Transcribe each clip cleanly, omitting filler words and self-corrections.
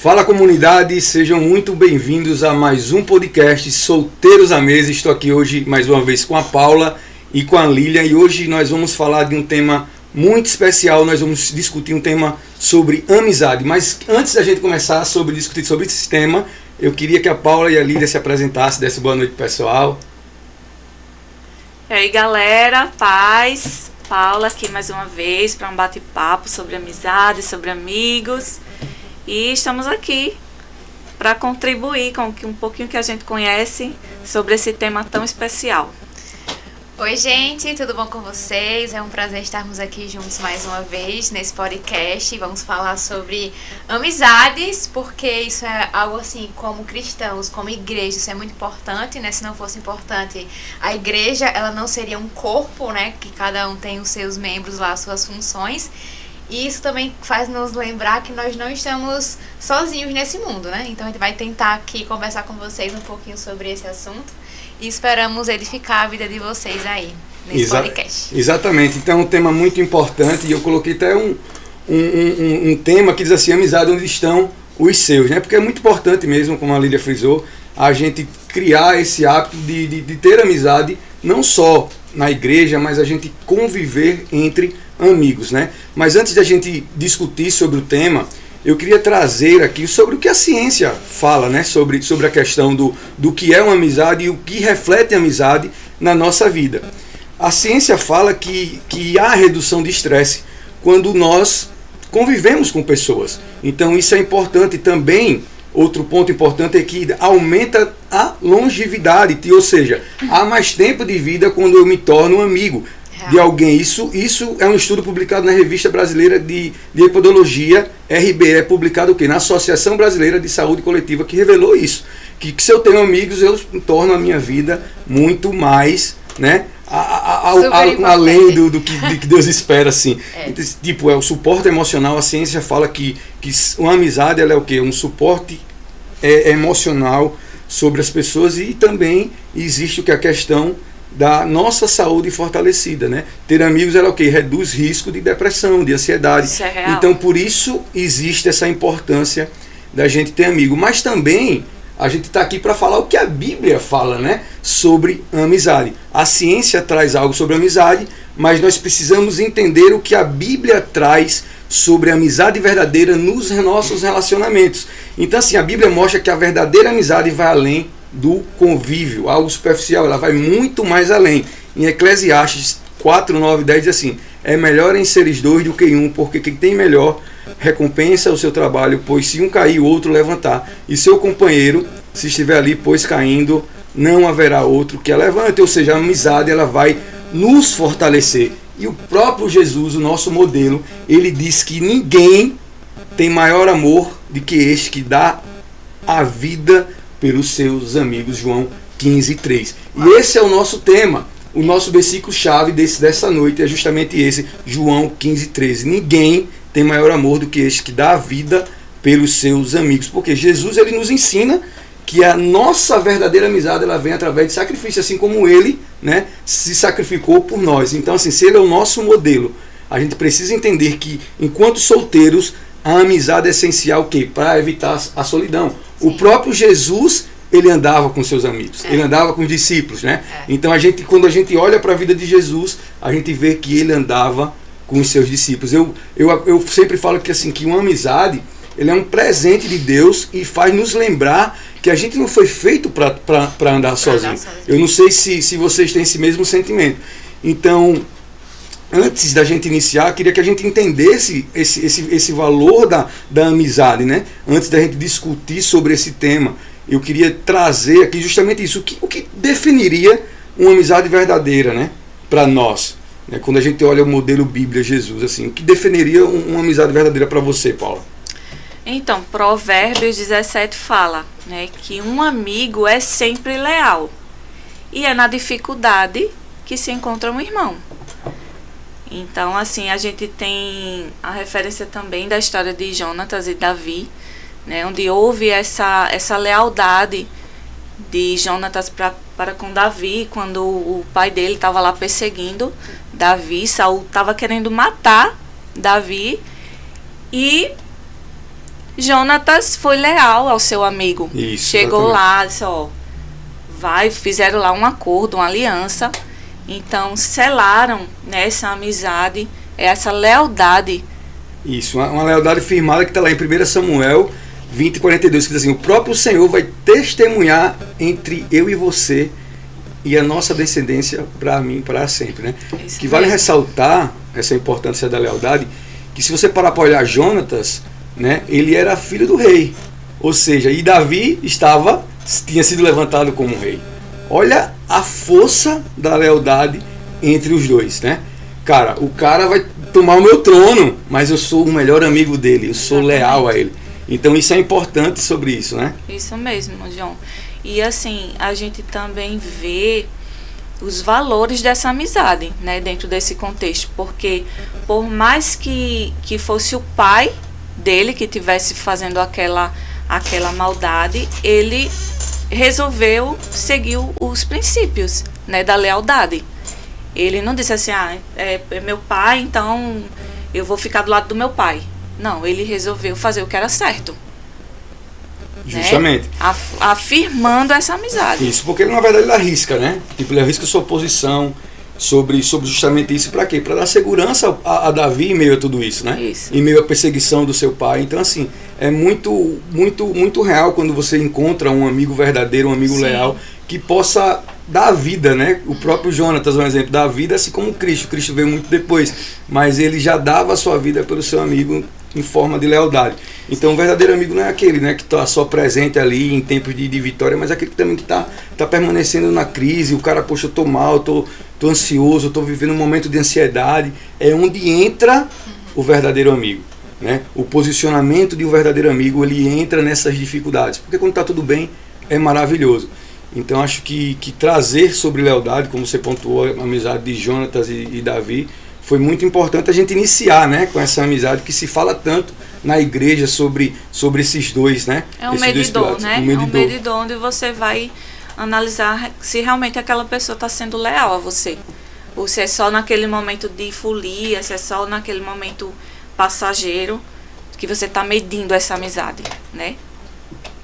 Fala comunidade, sejam muito bem-vindos a mais um podcast Solteiros à Mesa. Estou aqui hoje mais uma vez com a Paula e com a Lilian e hoje nós vamos falar de um tema muito especial. Nós vamos discutir um tema sobre amizade, mas antes da gente começar a discutir sobre esse tema, eu queria que a Paula e a Lilian se apresentassem, dessem boa noite pessoal. E aí galera, paz, Paula aqui mais uma vez para um bate-papo sobre amizade, sobre amigos. E estamos aqui para contribuir com um pouquinho que a gente conhece sobre esse tema tão especial. Oi gente, tudo bom com vocês? É um prazer estarmos aqui juntos mais uma vez nesse podcast. Vamos falar sobre amizades, porque isso é algo assim, como cristãos, como igreja, isso é muito importante, né? Se não fosse importante, a igreja, ela não seria um corpo, né? Que cada um tem os seus membros lá, as suas funções. E isso também faz nos lembrar que nós não estamos sozinhos nesse mundo, né? Então a gente vai tentar aqui conversar com vocês um pouquinho sobre esse assunto e esperamos edificar a vida de vocês aí nesse podcast. Exatamente, então é um tema muito importante e eu coloquei até um tema que diz assim, amizade onde estão os seus, né? Porque é muito importante mesmo, como a Lília frisou, a gente criar esse hábito de ter amizade, não só na igreja, mas a gente conviver entre amigos, né? Mas antes da gente discutir sobre o tema, eu queria trazer aqui sobre o que a ciência fala, né? Sobre a questão do que é uma amizade e o que reflete a amizade na nossa vida. A ciência fala que há redução de estresse quando nós convivemos com pessoas. Então isso é importante também. Outro ponto importante é que aumenta a longevidade, ou seja, há mais tempo de vida quando eu me torno um amigo de alguém. Isso é um estudo publicado na Revista Brasileira de Epidemiologia, RBE, publicado o quê? Na Associação Brasileira de Saúde Coletiva, que revelou isso. Que se eu tenho amigos, eu torno a minha vida muito mais, né? Além do que Deus espera, assim. Tipo, é o suporte emocional. A ciência fala que uma amizade, ela é o quê? Um suporte emocional sobre as pessoas, e também existe o que? A questão da nossa saúde fortalecida, né? Ter amigos, ela é o quê? Reduz risco de depressão, de ansiedade. Isso é real. Então, por isso existe essa importância da gente ter amigo. Mas também a gente está aqui para falar o que a Bíblia fala, né? Sobre amizade. A ciência traz algo sobre amizade, mas nós precisamos entender o que a Bíblia traz sobre a amizade verdadeira nos nossos relacionamentos. Então, assim, a Bíblia mostra que a verdadeira amizade vai além do convívio, algo superficial, ela vai muito mais além. Em Eclesiastes 4, 9 e 10 diz assim: é melhor em seres dois do que um, porque quem tem melhor recompensa o seu trabalho, pois se um cair, o outro levantar, e seu companheiro, se estiver ali, pois caindo, não haverá outro que a levante. Ou seja, a amizade, ela vai nos fortalecer. E o próprio Jesus, o nosso modelo, ele diz que ninguém tem maior amor do que este que dá a vida pelos seus amigos. João 15, 3. E esse é o nosso tema. O nosso versículo-chave dessa noite é justamente esse, João 15, 13. Ninguém tem maior amor do que este que dá a vida pelos seus amigos. Porque Jesus, ele nos ensina que a nossa verdadeira amizade, ela vem através de sacrifício, assim como ele, né, se sacrificou por nós. Então, assim, se ele é o nosso modelo, a gente precisa entender que, enquanto solteiros, a amizade é essencial para evitar a solidão. Sim. O próprio Jesus, ele andava com seus amigos, ele andava com os discípulos, né? Então, quando a gente olha para a vida de Jesus, a gente vê que ele andava com os seus discípulos. Eu sempre falo que, assim, que uma amizade, ele é um presente de Deus e faz nos lembrar que a gente não foi feito para andar sozinho. Eu não sei se vocês têm esse mesmo sentimento. Então, antes da gente iniciar, queria que a gente entendesse esse valor da amizade, né? Antes da gente discutir sobre esse tema, eu queria trazer aqui justamente isso. O que definiria uma amizade verdadeira, né? Para nós, né? Quando a gente olha o modelo Bíblia, Jesus, assim, o que definiria uma amizade verdadeira para você, Paula? Então, Provérbios 17 fala, né, que um amigo é sempre leal e é na dificuldade que se encontra um irmão. Então, assim, a gente tem a referência também da história de Jonatas e Davi, né, onde houve essa lealdade de Jonatas para com Davi, quando o pai dele estava lá perseguindo Davi. Saul estava querendo matar Davi e Jonatas foi leal ao seu amigo. Isso, Chegou exatamente. lá, disse, ó, fizeram lá um acordo, uma aliança. Então, selaram, né, essa amizade, essa lealdade. Isso, uma lealdade firmada que está lá em 1 Samuel 20:42, que diz assim: o próprio Senhor vai testemunhar entre eu e você e a nossa descendência para mim para sempre, né? Isso Que vale mesmo. ressaltar essa importância da lealdade, que se você parar para olhar Jonatas, né, ele era filho do rei, ou seja, e Davi tinha sido levantado como rei. Olha a força da lealdade entre os dois, né? Cara, o cara vai tomar o meu trono, mas eu sou o melhor amigo dele, eu sou Exatamente. leal a ele. Então isso é importante sobre isso, né? Isso mesmo, João. E assim, a gente também vê os valores dessa amizade, né, dentro desse contexto, porque por mais que fosse o pai dele que estivesse fazendo aquela maldade, ele resolveu seguir os princípios, né, da lealdade. Ele não disse assim, é meu pai, então eu vou ficar do lado do meu pai. Não, ele resolveu fazer o que era certo. Justamente. Né? Afirmando essa amizade. Isso, porque ele na verdade ele arrisca, né? Tipo, ele arrisca sua posição sobre justamente isso. Para quê? Para dar segurança a Davi em meio a tudo isso, né? Isso. Em meio à perseguição do seu pai. Então, assim, é muito, muito, muito real quando você encontra um amigo verdadeiro, um amigo Sim. leal, que possa dar a vida, né? O próprio Jonatas, um exemplo, dá a vida assim como Cristo. Cristo veio muito depois, mas ele já dava a sua vida pelo seu amigo em forma de lealdade. Então, o verdadeiro amigo não é aquele, né, que está só presente ali em tempos de vitória, mas aquele que também está permanecendo na crise. O cara, poxa, eu tô mal, tô ansioso, tô vivendo um momento de ansiedade. É onde entra o verdadeiro amigo, né? O posicionamento de um verdadeiro amigo, ele entra nessas dificuldades, porque quando está tudo bem, é maravilhoso. Então, acho que trazer sobre lealdade, como você pontuou, a amizade de Jonatas e Davi, foi muito importante a gente iniciar, né, com essa amizade que se fala tanto na igreja sobre esses dois, né? É um Esses dois medidor, pilares. né? Um É um medidor. medidor onde você vai analisar se realmente aquela pessoa está sendo leal a você. Ou se é só naquele momento de folia, se é só naquele momento passageiro que você está medindo essa amizade, né?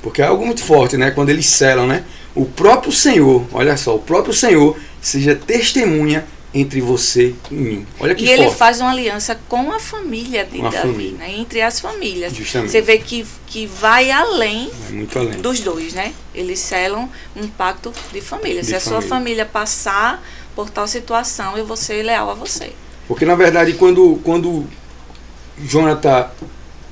Porque é algo muito forte, né? Quando eles selam, né? O próprio Senhor, olha só, o próprio Senhor seja testemunha entre você e mim. Olha que E forte. ele faz uma aliança com a família de Com a Davi, família. né? Entre as famílias. Justamente. Você vê que vai além É muito além. dos dois, né? Eles selam um pacto de família. De Se a sua família. família passar por tal situação, eu vou ser leal a você. Porque na verdade quando Jonathan,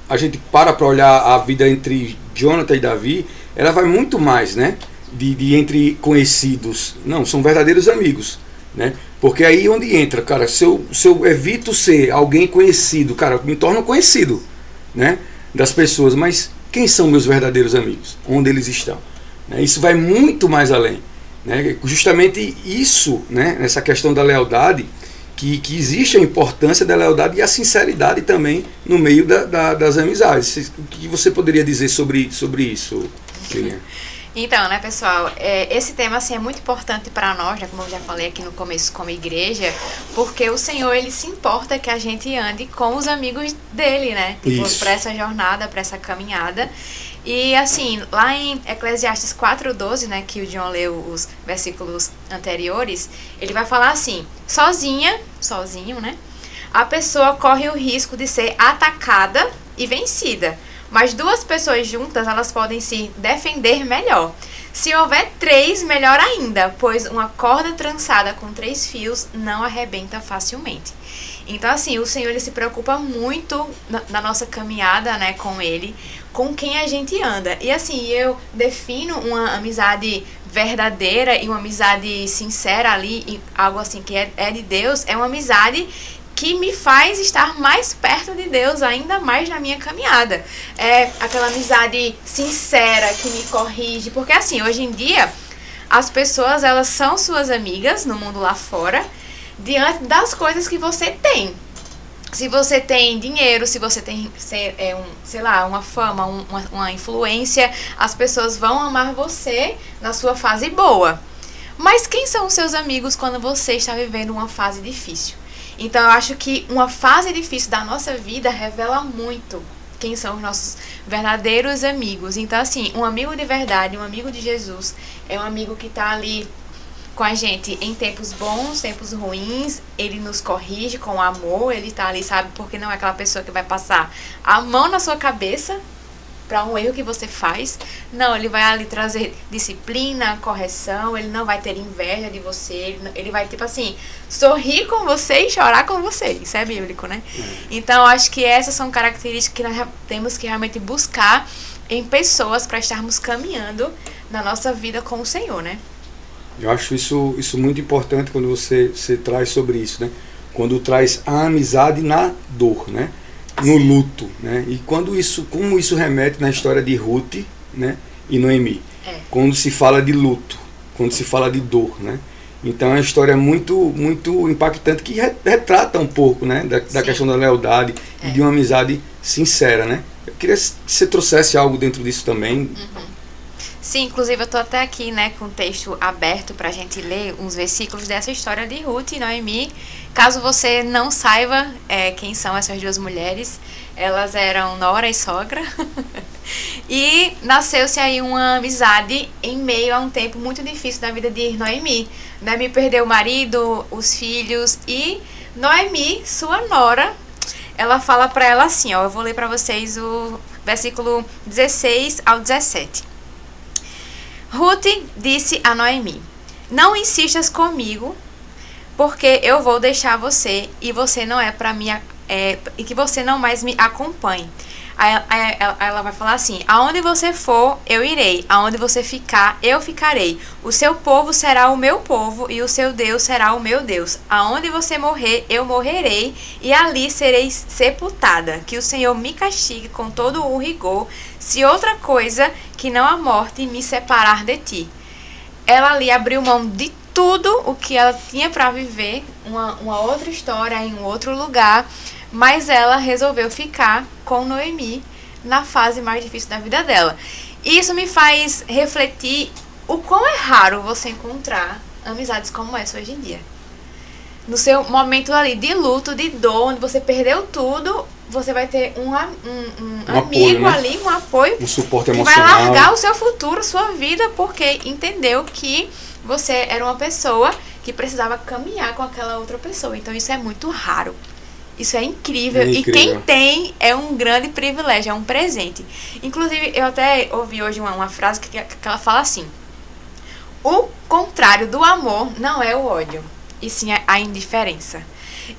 a gente para olhar a vida entre Jonathan e Davi, ela vai muito mais, né? De entre conhecidos. Não, são verdadeiros amigos, né? Porque aí onde entra, cara, se eu evito ser alguém conhecido, cara, eu me torno conhecido, né? Das pessoas, mas quem são meus verdadeiros amigos? Onde eles estão? Né? Isso vai muito mais além, né? Justamente isso, né? Nessa questão da lealdade, que existe a importância da lealdade e a sinceridade também no meio das amizades. O que você poderia dizer sobre isso, Lilian? Então, né, pessoal, esse tema assim, é muito importante para nós, né, como eu já falei aqui no começo, como igreja, porque o Senhor, ele se importa que a gente ande com os amigos dele, né? Tipo, Isso. para essa jornada, para essa caminhada. E assim, lá em Eclesiastes 4:12, né, que o John leu os versículos anteriores, ele vai falar assim: sozinho, né, a pessoa corre o risco de ser atacada e vencida. Mas duas pessoas juntas, elas podem se defender melhor. Se houver três, melhor ainda, pois uma corda trançada com 3 fios não arrebenta facilmente. Então, assim, o Senhor, ele se preocupa muito na nossa caminhada, né, com Ele, com quem a gente anda. E assim, eu defino uma amizade verdadeira e uma amizade sincera ali, e algo assim que é de Deus, é uma amizade que me faz estar mais perto de Deus, ainda mais na minha caminhada. É aquela amizade sincera que me corrige, porque assim, hoje em dia, as pessoas, elas são suas amigas no mundo lá fora, diante das coisas que você tem. Se você tem dinheiro, se você tem, sei lá, uma fama, uma influência, as pessoas vão amar você na sua fase boa. Mas quem são os seus amigos quando você está vivendo uma fase difícil? Então, eu acho que uma fase difícil da nossa vida revela muito quem são os nossos verdadeiros amigos. Então, assim, um amigo de verdade, um amigo de Jesus, é um amigo que está ali com a gente em tempos bons, tempos ruins. Ele nos corrige com amor, ele tá ali, sabe? Porque não é aquela pessoa que vai passar a mão na sua cabeça para um erro que você faz. Não, ele vai ali trazer disciplina, correção, ele não vai ter inveja de você, ele vai, tipo assim, sorrir com você e chorar com você. Isso é bíblico, né? Então, acho que essas são características que nós temos que realmente buscar em pessoas para estarmos caminhando na nossa vida com o Senhor, né? Eu acho isso muito importante quando você traz sobre isso, né? Quando traz a amizade na dor, né? No luto, né? E como isso remete na história de Ruth, né? E Noemi. Quando se fala de luto, quando se fala de dor, né? Então é uma história muito impactante que retrata um pouco, né? Da questão da lealdade e de uma amizade sincera, né? Eu queria que você trouxesse algo dentro disso também. Sim, inclusive eu tô até aqui, né, com o texto aberto pra gente ler uns versículos dessa história de Ruth e Noemi. Caso você não saiba quem são essas duas mulheres, elas eram nora e sogra. E nasceu-se aí uma amizade em meio a um tempo muito difícil da vida de Noemi. Noemi perdeu o marido, os filhos, e Noemi, sua nora, ela fala pra ela assim, ó, eu vou ler pra vocês o versículo 16 ao 17. Ruth disse a Noemi: não insistas comigo, porque eu vou deixar você e você não é para mim, e que você não mais me acompanhe. Aí ela vai falar assim: aonde você for, eu irei, aonde você ficar, eu ficarei. O seu povo será o meu povo e o seu Deus será o meu Deus. Aonde você morrer, eu morrerei e ali serei sepultada. Que o Senhor me castigue com todo o rigor, se outra coisa que não a morte me separar de ti. Ela ali abriu mão de tudo o que ela tinha para viver, uma outra história em um outro lugar, mas ela resolveu ficar com Noemi na fase mais difícil da vida dela. E isso me faz refletir o quão é raro você encontrar amizades como essa hoje em dia. No seu momento ali de luto, de dor, onde você perdeu tudo, você vai ter um amigo apoio, né? ali, um apoio, um suporte que emocional, vai largar o seu futuro, sua vida, porque entendeu que você era uma pessoa que precisava caminhar com aquela outra pessoa. Então isso é muito raro. Isso é incrível. E quem tem é um grande privilégio, é um presente. Inclusive, eu até ouvi hoje uma frase que ela fala assim: o contrário do amor não é o ódio, e sim a indiferença.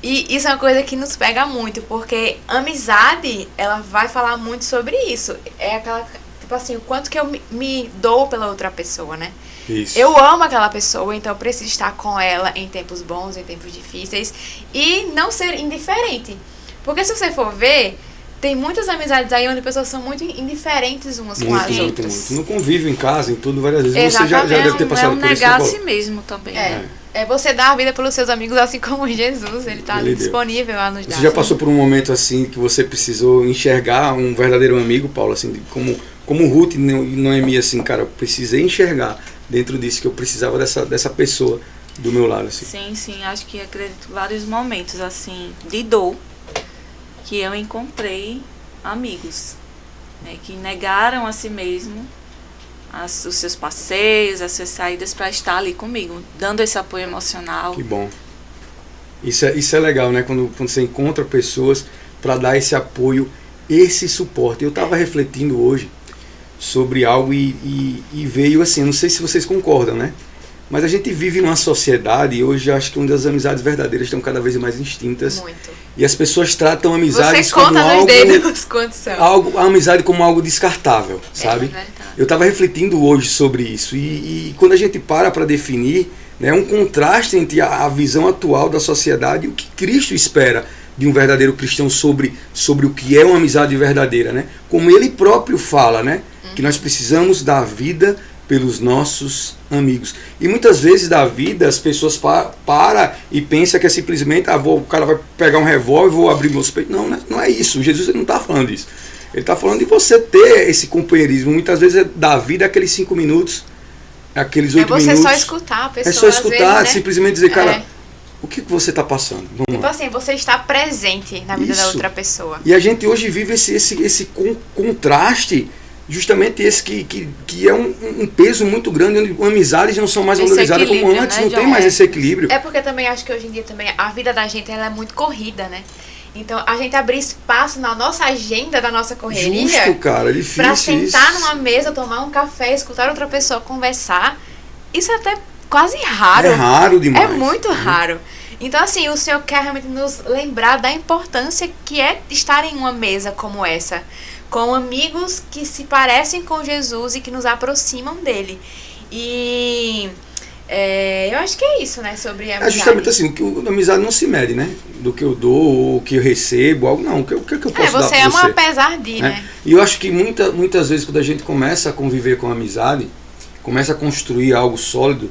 E isso é uma coisa que nos pega muito, porque amizade, ela vai falar muito sobre isso. É aquela, tipo assim, o quanto que eu me dou pela outra pessoa, né? Isso. Eu amo aquela pessoa, então eu preciso estar com ela em tempos bons, em tempos difíceis, e não ser indiferente. Porque se você for ver, tem muitas amizades aí onde pessoas são muito indiferentes umas com as outras. No convívio em casa, em tudo, várias vezes. Exatamente. Você já deve ter passado por isso. É negar a si mesmo também. É você dar a vida pelos seus amigos, assim como Jesus, ele está ali disponível a nos dar. Você já passou por um momento assim que você precisou enxergar um verdadeiro amigo, Paulo, assim, como Ruth e Noemi, assim, cara, eu precisei enxergar dentro disso que eu precisava dessa pessoa do meu lado, assim. Sim, acho que acredito vários momentos, assim, de dor, que eu encontrei amigos, né, que negaram a si mesmo os seus passeios, as suas saídas para estar ali comigo, dando esse apoio emocional. Que bom. Isso é legal, né? Quando você encontra pessoas para dar esse apoio, esse suporte. Eu estava refletindo hoje sobre algo e veio assim, não sei se vocês concordam, né? Mas a gente vive numa sociedade e hoje acho que onde as amizades verdadeiras estão cada vez mais extintas. Muito. E as pessoas tratam amizades Você conta como nos algo, dedos quantos são. a amizade como algo descartável, sabe? É verdade. Eu estava refletindo hoje sobre isso e quando a gente para definir, né, um contraste entre a visão atual da sociedade e o que Cristo espera de um verdadeiro cristão sobre o que é uma amizade verdadeira, né? Como ele próprio fala, né? Que nós precisamos dar vida pelos nossos amigos. E muitas vezes da vida as pessoas param e pensam que é simplesmente o cara vai pegar um revólver e vou abrir meus peitos. Não é isso. Jesus não está falando disso. Ele está falando de você ter esse companheirismo. Muitas vezes é dar vida aqueles 5 minutos, aqueles 8 minutos. É você só escutar a pessoa. É só escutar, às vezes, né? simplesmente dizer, cara, O que você está passando? Vamos Tipo lá. assim, você está presente na vida da Isso. outra pessoa. E a gente hoje vive esse contraste, justamente esse que é um peso muito grande, onde amizades não são mais Esse valorizadas como equilíbrio, antes, né, não tem John? mais esse equilíbrio. É porque também acho que hoje em dia também a vida da gente ela é muito corrida, né? Então a gente abrir espaço na nossa agenda, da nossa correria, Justo, cara, é difícil pra sentar isso. numa mesa, tomar um café, escutar outra pessoa conversar, isso é até quase raro. É raro demais. É muito raro. Então, assim, o Senhor quer realmente nos lembrar da importância que é estar em uma mesa como essa, com amigos que se parecem com Jesus e que nos aproximam dele. E eu acho que é isso, né, sobre a amizade. É justamente assim, a amizade não se mede, né? Do que eu dou, ou o que eu recebo, algo não. O que eu posso dar você pra ama você? apesar de, né? E eu acho que muitas vezes quando a gente começa a conviver com a amizade, começa a construir algo sólido,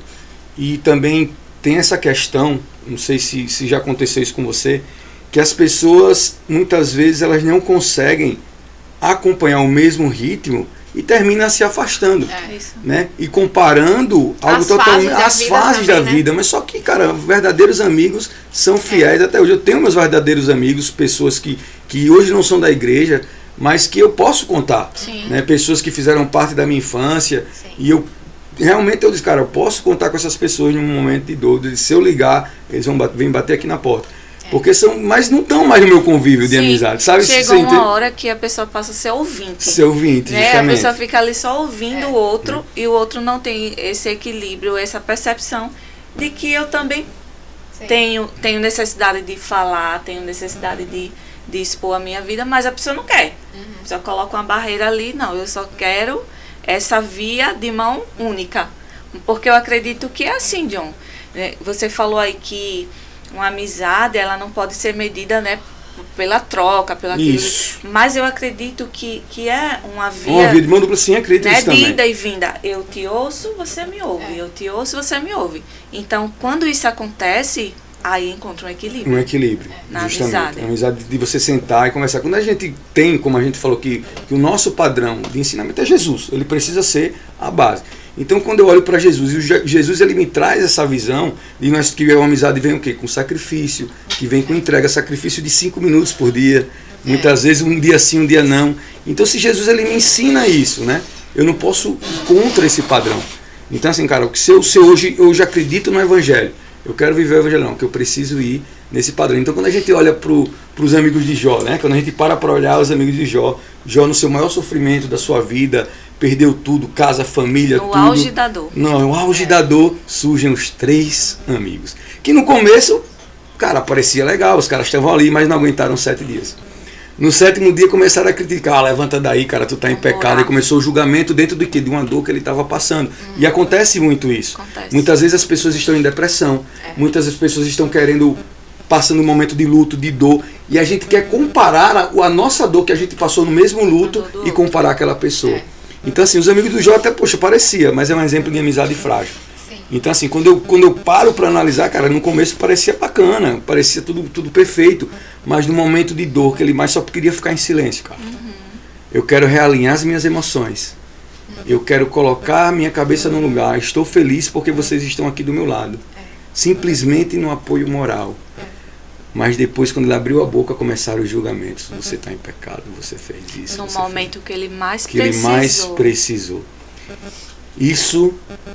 e também tem essa questão, não sei se já aconteceu isso com você, que as pessoas muitas vezes elas não conseguem acompanhar o mesmo ritmo e termina se afastando, Isso. né? E comparando algo As totalmente fases da as vida fases também, da né? vida, mas só que, cara, verdadeiros amigos são fiéis até hoje. Eu tenho meus verdadeiros amigos, pessoas que hoje não são da igreja, mas que eu posso contar, Sim. né? Pessoas que fizeram parte da minha infância. Sim. E eu disse, cara, eu posso contar com essas pessoas num momento de dor, se eu ligar, eles vêm bater aqui na porta. Porque mas não estão mais no meu convívio de Sim. amizade, sabe? Chegou uma hora que a pessoa passa a ser ouvinte. Ser ouvinte, Né? A justamente. pessoa fica ali só ouvindo o outro e o outro não tem esse equilíbrio, essa percepção de que eu também Sim. tenho necessidade de falar, tenho necessidade de expor a minha vida, mas a pessoa não quer. A pessoa coloca uma barreira ali, não, eu só quero essa via de mão única. Porque eu acredito que é assim, John. Você falou aí que uma amizade, ela não pode ser medida, né, pela troca, pela Isso. mas eu acredito que é uma via, Uma vida de mão dupla, sim, acredito né, nisso de também. ida e vinda. Eu te ouço, você me ouve. Eu te ouço, você me ouve. Então, quando isso acontece, aí encontra um equilíbrio. Um equilíbrio, Na justamente. amizade. A amizade de você sentar e conversar. Quando a gente tem, como a gente falou, que o nosso padrão de ensinamento é Jesus. Ele precisa ser a base. Então, quando eu olho para Jesus, e Jesus ele me traz essa visão de nós que a amizade vem o quê? Com sacrifício, que vem com entrega, sacrifício de 5 minutos por dia, muitas vezes um dia sim, um dia não. Então, se Jesus ele me ensina isso, né? Eu não posso ir contra esse padrão. Então, assim, cara, se eu hoje acredito no Evangelho, eu quero viver o Evangelho, não, que eu preciso ir nesse padrão. Então, quando a gente olha para os amigos de Jó, né? Quando a gente para olhar os amigos de Jó, Jó no seu maior sofrimento da sua vida, perdeu tudo, casa, família, tudo. No auge da dor. Não, no auge da dor surgem os 3 amigos. Que no começo, cara, parecia legal, os caras estavam ali, mas não aguentaram 7 dias. No 7º dia começaram a criticar, levanta daí, cara, tu tá em pecado. E começou o julgamento dentro do quê? De uma dor que ele estava passando. E acontece muito isso. Acontece. Muitas vezes as pessoas estão em depressão, muitas das pessoas estão passando um momento de luto, de dor, e a gente quer comparar a nossa dor que a gente passou no mesmo luto e comparar aquela pessoa. Então, assim, os amigos do Jó até, poxa, parecia, mas é um exemplo de amizade frágil. Sim. Então, assim, quando eu paro para analisar, cara, no começo parecia bacana, parecia tudo perfeito, mas no momento de dor, que ele mais só queria ficar em silêncio, cara. Eu quero realinhar as minhas emoções. Eu quero colocar a minha cabeça no lugar. Estou feliz porque vocês estão aqui do meu lado. Simplesmente no apoio moral. Mas depois, quando ele abriu a boca, começaram os julgamentos. Você está em pecado, você fez isso. No você momento que ele mais que ele mais precisou. Isso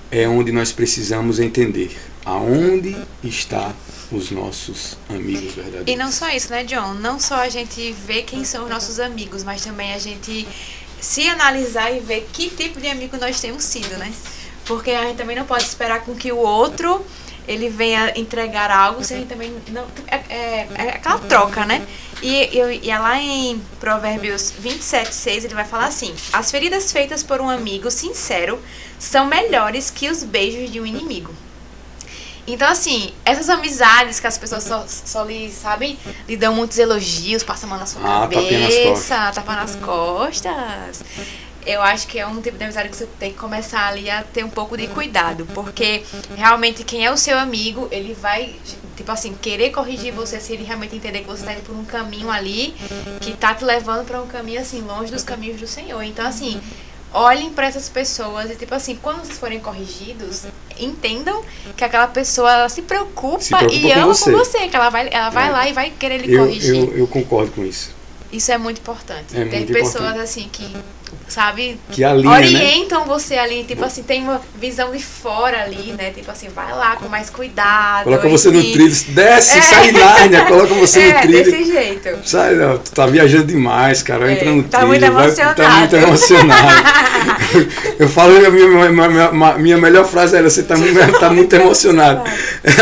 é onde nós precisamos entender. Aonde está os nossos amigos verdadeiros. E não só isso, né, John? Não só a gente vê quem são os nossos amigos, mas também a gente se analisar e ver que tipo de amigo nós temos sido, né? Porque a gente também não pode esperar com que o outro ele venha entregar algo se a gente também não... É aquela troca, né? E lá em Provérbios 27:6 ele vai falar assim: as feridas feitas por um amigo sincero são melhores que os beijos de um inimigo. Então, assim, essas amizades que as pessoas só lhe dão muitos elogios, passam a mão na sua cabeça, tapa nas costas. Eu acho que é um tipo de amizade que você tem que começar ali a ter um pouco de cuidado, porque realmente quem é o seu amigo, ele vai, tipo assim, querer corrigir você se ele realmente entender que você está indo por um caminho ali que tá te levando para um caminho, assim, longe dos caminhos do Senhor. Então, assim, olhem para essas pessoas e, tipo assim, quando vocês forem corrigidos, entendam que aquela pessoa, ela se preocupa e ama com você, que ela vai lá e vai querer lhe corrigir. Eu concordo com isso. Isso é muito importante. É Tem muito pessoas importante. assim que, sabe, que alinha, orientam, né, você ali, tipo assim, tem uma visão de fora ali, né? Tipo assim, vai lá com mais cuidado. Coloca você no trilho, desce, sai lá, né? Coloca você no trilho. Desse jeito. Sai, não, tu tá viajando demais, cara. Entra no tá trilho. Muito emocionado. Tá muito emocionado. Eu falo, minha melhor frase era, você tá muito emocionado.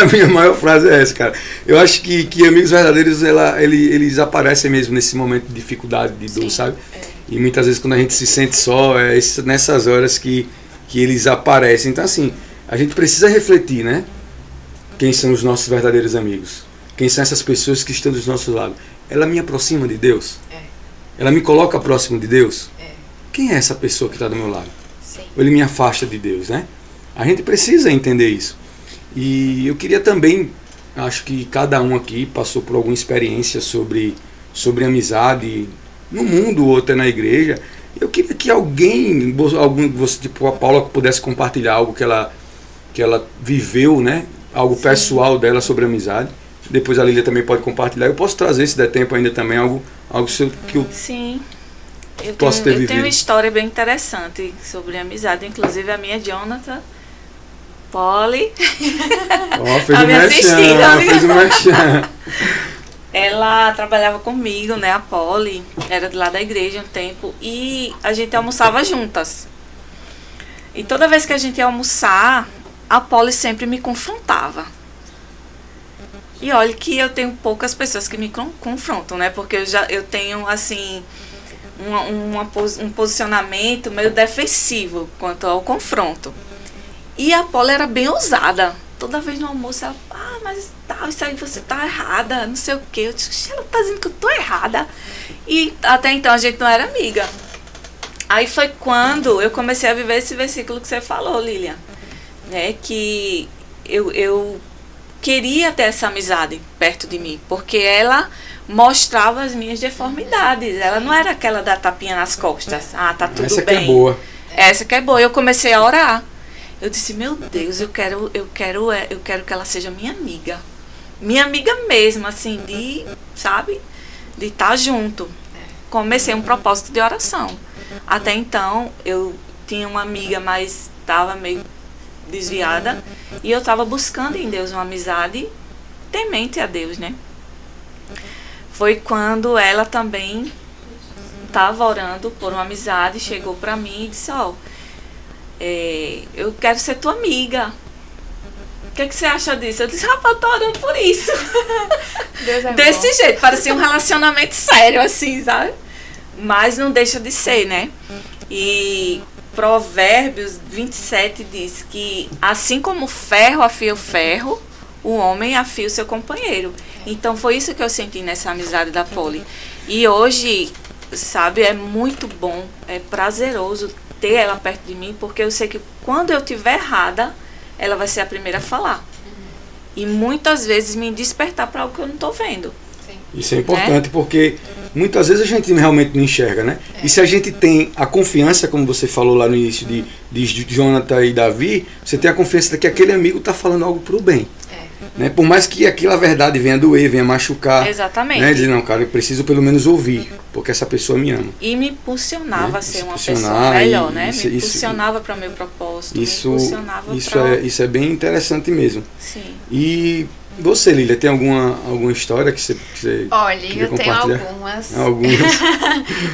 A minha maior frase é essa, cara. Eu acho que amigos verdadeiros, eles aparecem mesmo nesse momento de dificuldade, de dor, sabe? E muitas vezes quando a gente se sente só, é nessas horas que eles aparecem. Então assim, a gente precisa refletir, né? Quem são os nossos verdadeiros amigos? Quem são essas pessoas que estão dos nossos lados? Ela me aproxima de Deus? Ela me coloca próximo de Deus? Quem é essa pessoa que está do meu lado? Sim. Ou ele me afasta de Deus, né? A gente precisa entender isso. E eu queria também, acho que cada um aqui passou por alguma experiência sobre amizade no mundo ou até na igreja. Eu queria que alguém, tipo a Paula, pudesse compartilhar algo que ela viveu, né? Algo pessoal dela sobre amizade. Depois a Lília também pode compartilhar. Eu posso trazer, se der tempo ainda também, algo que eu Sim. Eu vivido. tenho uma história bem interessante sobre amizade, inclusive a minha Jonathan, Polly. Fez um merchan. Ela trabalhava comigo, né, a Polly, era de lá da igreja um tempo, e a gente almoçava juntas. E toda vez que a gente ia almoçar, a Polly sempre me confrontava. E olha que eu tenho poucas pessoas que me confrontam, né, porque eu tenho, assim, um posicionamento meio defensivo quanto ao confronto. E a Polly era bem ousada. Toda vez no almoço ela, mas isso aí você tá errada, não sei o quê. Eu disse, ela tá dizendo que eu tô errada. E até então a gente não era amiga. Aí foi quando eu comecei a viver esse versículo que você falou, Lilian, né? Que eu queria ter essa amizade perto de mim, porque ela mostrava as minhas deformidades. Ela não era aquela da tapinha nas costas. Tá tudo Essa bem. Que é boa. Essa que é boa. Eu comecei a orar. Eu disse, meu Deus, eu quero que ela seja minha amiga. Minha amiga mesmo, assim, sabe? De estar junto. Comecei um propósito de oração. Até então, eu tinha uma amiga, mas estava meio desviada. E eu estava buscando em Deus uma amizade temente a Deus, né? Foi quando ela também estava orando por uma amizade, chegou para mim e disse, eu quero ser tua amiga. O que você acha disso? Eu disse, rapaz, eu tô orando por isso. Deus é desse bom. jeito, parecia um relacionamento sério, assim, sabe? Mas não deixa de ser, né? E Provérbios 27 diz que assim como o ferro afia o ferro, o homem afia o seu companheiro. Então foi isso que eu senti nessa amizade da Polly. E hoje, sabe, é muito bom, é prazeroso ter ela perto de mim, porque eu sei que quando eu estiver errada, ela vai ser a primeira a falar. E muitas vezes me despertar para algo que eu não estou vendo. Sim. Isso é importante, porque muitas vezes a gente realmente não enxerga, né? E se a gente tem a confiança, como você falou lá no início de Jonathan e Davi, você tem a confiança de que aquele amigo está falando algo para o bem. Né? Por mais que aquela verdade venha doer, venha machucar. Exatamente. Né? Dizer, não, cara, eu preciso pelo menos ouvir, porque essa pessoa me ama. E me impulsionava, né, a ser uma pessoa impulsionar melhor, né? Isso- Me impulsionava para o meu propósito, Isso, me impulsionava isso, para... isso é bem interessante mesmo. Sim. E você, Lília, tem alguma história que você Olha, queria eu tenho compartilhar? algumas. Algumas.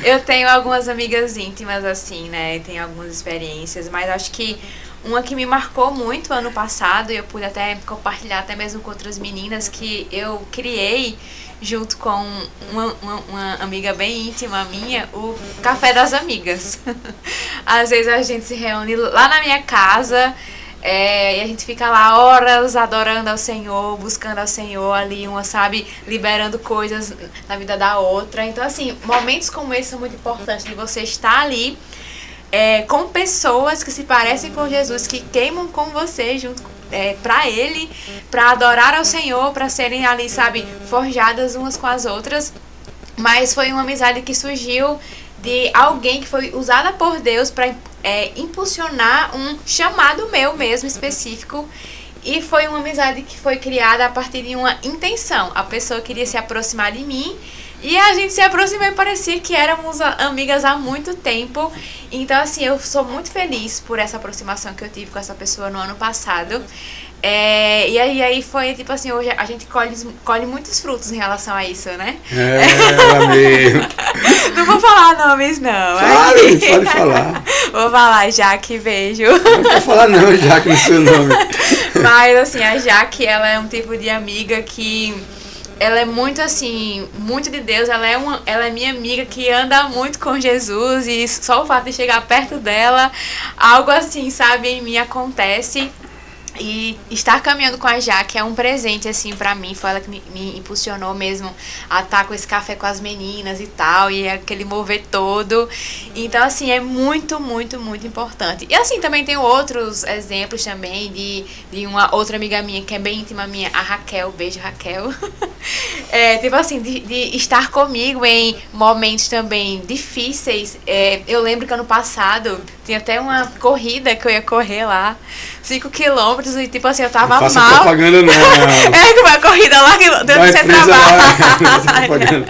Eu tenho algumas amigas íntimas, assim, né? Tenho algumas experiências, mas acho que uma que me marcou muito ano passado, e eu pude até compartilhar até mesmo com outras meninas, que eu criei junto com uma amiga bem íntima minha, o Café das Amigas. Às vezes a gente se reúne lá na minha casa, e a gente fica lá horas adorando ao Senhor, buscando ao Senhor ali, uma, sabe, liberando coisas na vida da outra. Então, assim, momentos como esse são muito importantes, de você estar ali com pessoas que se parecem com Jesus, que queimam com você junto para Ele, para adorar ao Senhor, para serem ali, sabe, forjadas umas com as outras. Mas foi uma amizade que surgiu de alguém que foi usada por Deus para impulsionar um chamado meu mesmo específico. E foi uma amizade que foi criada a partir de uma intenção. A pessoa queria se aproximar de mim e a gente se aproximou e parecia que éramos amigas há muito tempo. Então, assim, eu sou muito feliz por essa aproximação que eu tive com essa pessoa no ano passado. E aí foi tipo assim, hoje a gente colhe muitos frutos em relação a isso, né? Ela mesmo. Não vou falar nomes, não. Pode falar. Vou falar, Jaque, beijo. Não pode falar não, Jaque, no seu nome. Mas assim, a Jaque, ela é um tipo de amiga que ela é muito assim, muito de Deus. Ela é minha amiga que anda muito com Jesus, e só o fato de chegar perto dela, algo assim, sabe, em mim acontece. E estar caminhando com a Jaque é um presente, assim, pra mim. Foi ela que me impulsionou mesmo a estar com esse café com as meninas e tal, e aquele mover todo. Então, assim, é muito, muito, muito importante. E, assim, também tem outros exemplos também de uma outra amiga minha, que é bem íntima minha, a Raquel. Beijo, Raquel. Tipo assim, de estar comigo em momentos também difíceis. Eu lembro que ano passado tinha até uma corrida que eu ia correr lá, 5 quilômetros, e tipo assim, eu tava não faça mal. Propaganda não. Que foi a corrida lá que deu de ser trabalho.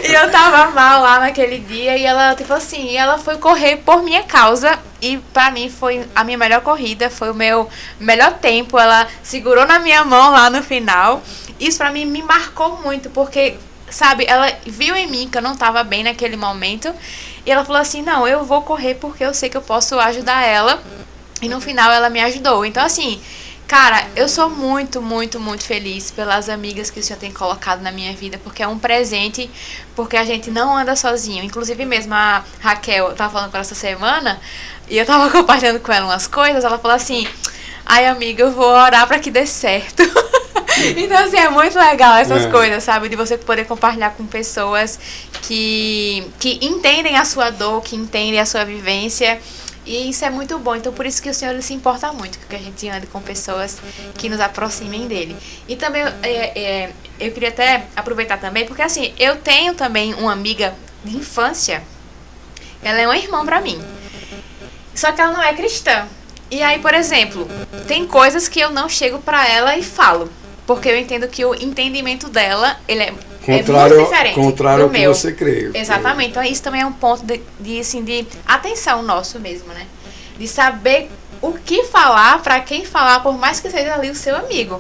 E eu tava mal lá naquele dia, e ela, tipo assim, ela foi correr por minha causa, e pra mim foi a minha melhor corrida, foi o meu melhor tempo. Ela segurou na minha mão lá no final. Isso pra mim me marcou muito, porque, sabe, ela viu em mim que eu não tava bem naquele momento, e ela falou assim, não, eu vou correr porque eu sei que eu posso ajudar ela. E no final ela me ajudou. Então, assim, cara, eu sou muito, muito, muito feliz pelas amigas que o Senhor tem colocado na minha vida, porque é um presente, porque a gente não anda sozinho. Inclusive mesmo a Raquel, eu tava falando com ela essa semana, e eu tava compartilhando com ela umas coisas, ela falou assim, ai amiga, eu vou orar pra que dê certo. Então, assim, é muito legal essas coisas, sabe? De você poder compartilhar com pessoas que entendem a sua dor, que entendem a sua vivência. E isso é muito bom. Então, por isso que o Senhor ele se importa muito que a gente ande com pessoas que nos aproximem dele. E também, eu queria até aproveitar também, porque assim, eu tenho também uma amiga de infância. Ela é uma irmã pra mim. Só que ela não é cristã. E aí, por exemplo, tem coisas que eu não chego pra ela e falo. Porque eu entendo que o entendimento dela, ele é muito diferente contrário do ao que meu. você crê. Exatamente. Então isso também é um ponto de atenção nosso mesmo, né? De saber o que falar, pra quem falar, por mais que seja ali o seu amigo.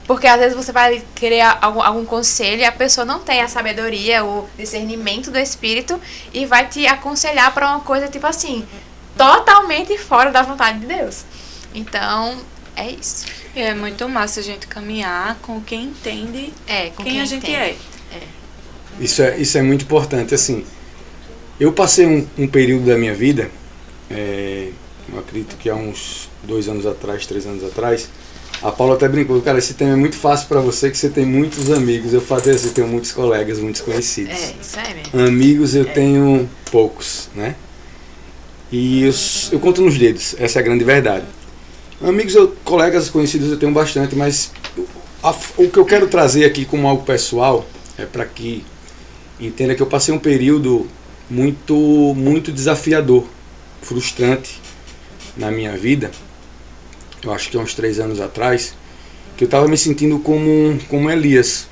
Porque às vezes você vai querer algum conselho e a pessoa não tem a sabedoria, o discernimento do espírito, e vai te aconselhar pra uma coisa tipo assim, totalmente fora da vontade de Deus. Então, é isso. É muito massa a gente caminhar com quem entende Com quem a gente é. Isso é muito importante. Assim, eu passei um período da minha vida, eu acredito que há uns 2 anos atrás, 3 anos atrás, a Paula até brincou, cara, esse tema é muito fácil pra você, que você tem muitos amigos. Eu falei assim, eu tenho muitos colegas, muitos conhecidos. Isso é mesmo. Amigos eu tenho poucos, né? E eu conto nos dedos, essa é a grande verdade. Amigos, colegas conhecidos eu tenho bastante, mas o que eu quero trazer aqui como algo pessoal é para que entenda que eu passei um período muito, muito desafiador, frustrante na minha vida. Eu acho que há uns 3 anos atrás, que eu estava me sentindo como Elias,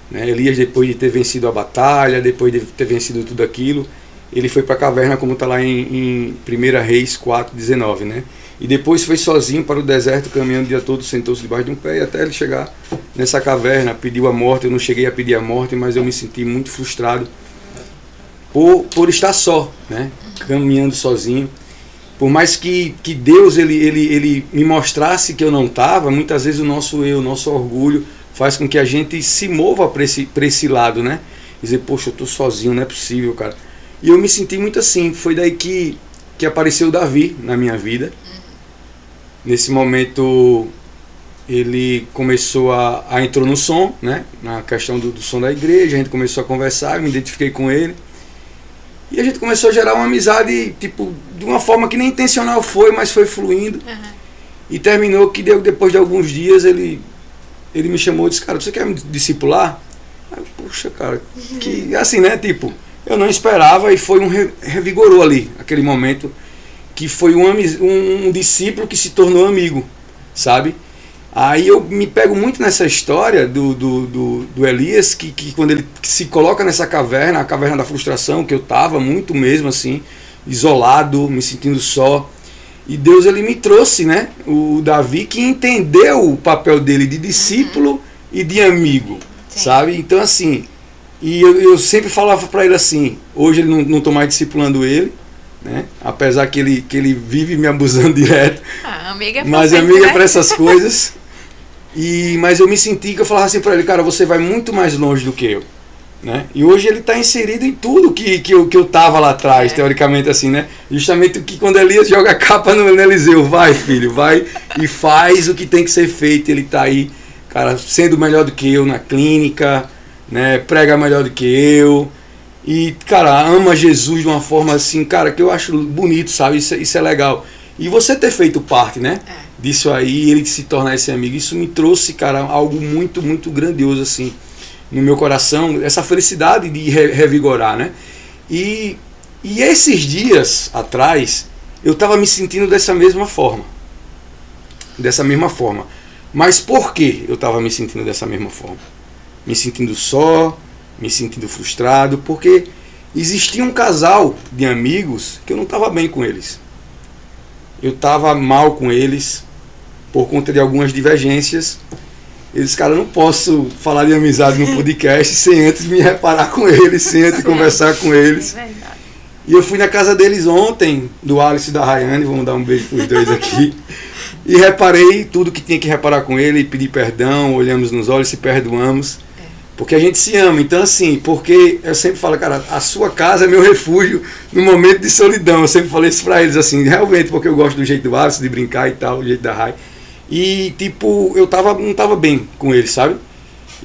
né? Elias, depois de ter vencido a batalha, depois de ter vencido tudo aquilo, ele foi para a caverna, como está lá em 1 Reis 4:19, né? E depois foi sozinho para o deserto, caminhando o dia todo, sentou-se debaixo de um pé, e até ele chegar nessa caverna, pediu a morte. Eu não cheguei a pedir a morte, mas eu me senti muito frustrado por estar só, né? Caminhando sozinho. Por mais que Deus ele me mostrasse que eu não estava, muitas vezes o nosso orgulho faz com que a gente se mova para esse lado, né? Dizer, poxa, eu estou sozinho, não é possível, cara. E eu me senti muito assim. Foi daí que apareceu Davi na minha vida. Nesse momento ele começou a entrou no som, né? Na questão do som da igreja, a gente começou a conversar, eu me identifiquei com ele. E a gente começou a gerar uma amizade, tipo, de uma forma que nem intencional foi, mas foi fluindo. E terminou que depois de alguns dias ele me chamou e disse, cara, você quer me discipular? Aí, puxa, cara, que assim, né? Tipo, eu não esperava, e foi revigorou ali, aquele momento que foi um discípulo que se tornou amigo, sabe? Aí eu me pego muito nessa história do Elias, que quando ele se coloca nessa caverna, a caverna da frustração, que eu estava muito mesmo assim, isolado, me sentindo só. E Deus ele me trouxe, né, o Davi, que entendeu o papel dele de discípulo e de amigo, sabe? Então assim, e eu sempre falava para ele assim, hoje ele não estou mais discipulando ele, né? Apesar que ele vive me abusando direto, amiga é mas sempre, amiga né? para essas coisas. Mas eu me senti que eu falava assim para ele, cara, você vai muito mais longe do que eu, né? E hoje ele está inserido em tudo que eu tava lá atrás, teoricamente assim, né? Justamente que quando Elias joga a capa no Eliseu, vai filho, vai e faz o que tem que ser feito. Ele está aí, cara, sendo melhor do que eu na clínica, né? Prega melhor do que eu. E, cara, ama Jesus de uma forma assim, cara, que eu acho bonito, sabe? Isso é legal. E você ter feito parte, né? Disso aí, ele se tornar esse amigo, isso me trouxe, cara, algo muito, muito grandioso, assim, no meu coração, essa felicidade de revigorar, né? E esses dias atrás, eu estava me sentindo dessa mesma forma. Mas por que eu estava me sentindo dessa mesma forma? Me sentindo só, me sentindo frustrado, porque existia um casal de amigos que eu não estava bem com eles. Eu estava mal com eles por conta de algumas divergências. Eles, cara, eu não posso falar de amizade no podcast sem antes me reparar com eles, sem antes conversar com eles. É verdade. E eu fui na casa deles ontem, do Alice e da Rayane, vamos dar um beijo para os dois aqui. E reparei tudo que tinha que reparar com ele, pedi perdão, olhamos nos olhos, se perdoamos. Porque a gente se ama. Então, assim, porque eu sempre falo, cara, a sua casa é meu refúgio no momento de solidão. Eu sempre falei isso pra eles, assim, realmente, porque eu gosto do jeito do Alisson, de brincar e tal, do jeito da Rai. E, tipo, eu não tava bem com eles, sabe?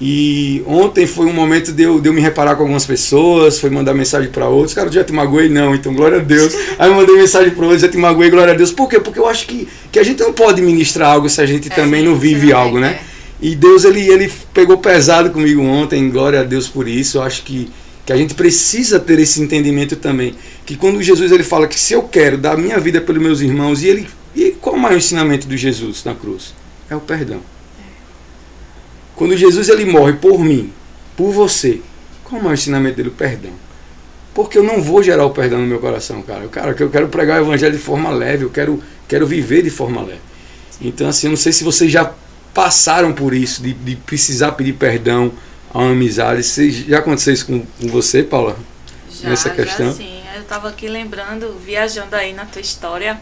E ontem foi um momento de eu me reparar com algumas pessoas, foi mandar mensagem para outros. Cara, eu já te magoei? Não, então glória a Deus. Aí eu mandei mensagem para outros, já te magoei, glória a Deus. Por quê? Porque eu acho que a gente não pode ministrar algo se a gente também não vive algo, né? E Deus, ele pegou pesado comigo ontem, glória a Deus por isso. Eu acho que a gente precisa ter esse entendimento também. Que quando Jesus ele fala que se eu quero dar a minha vida pelos meus irmãos, e qual é o maior ensinamento de Jesus na cruz? É o perdão. Quando Jesus ele morre por mim, por você, qual é o maior ensinamento dele? O perdão. Porque eu não vou gerar o perdão no meu coração, cara. Eu quero pregar o evangelho de forma leve, eu quero viver de forma leve. Então, assim, eu não sei se vocês já passaram por isso, de precisar pedir perdão a uma amizade. Já aconteceu isso com você, Paula? Nessa questão? Já sim. Eu estava aqui lembrando, viajando aí na tua história,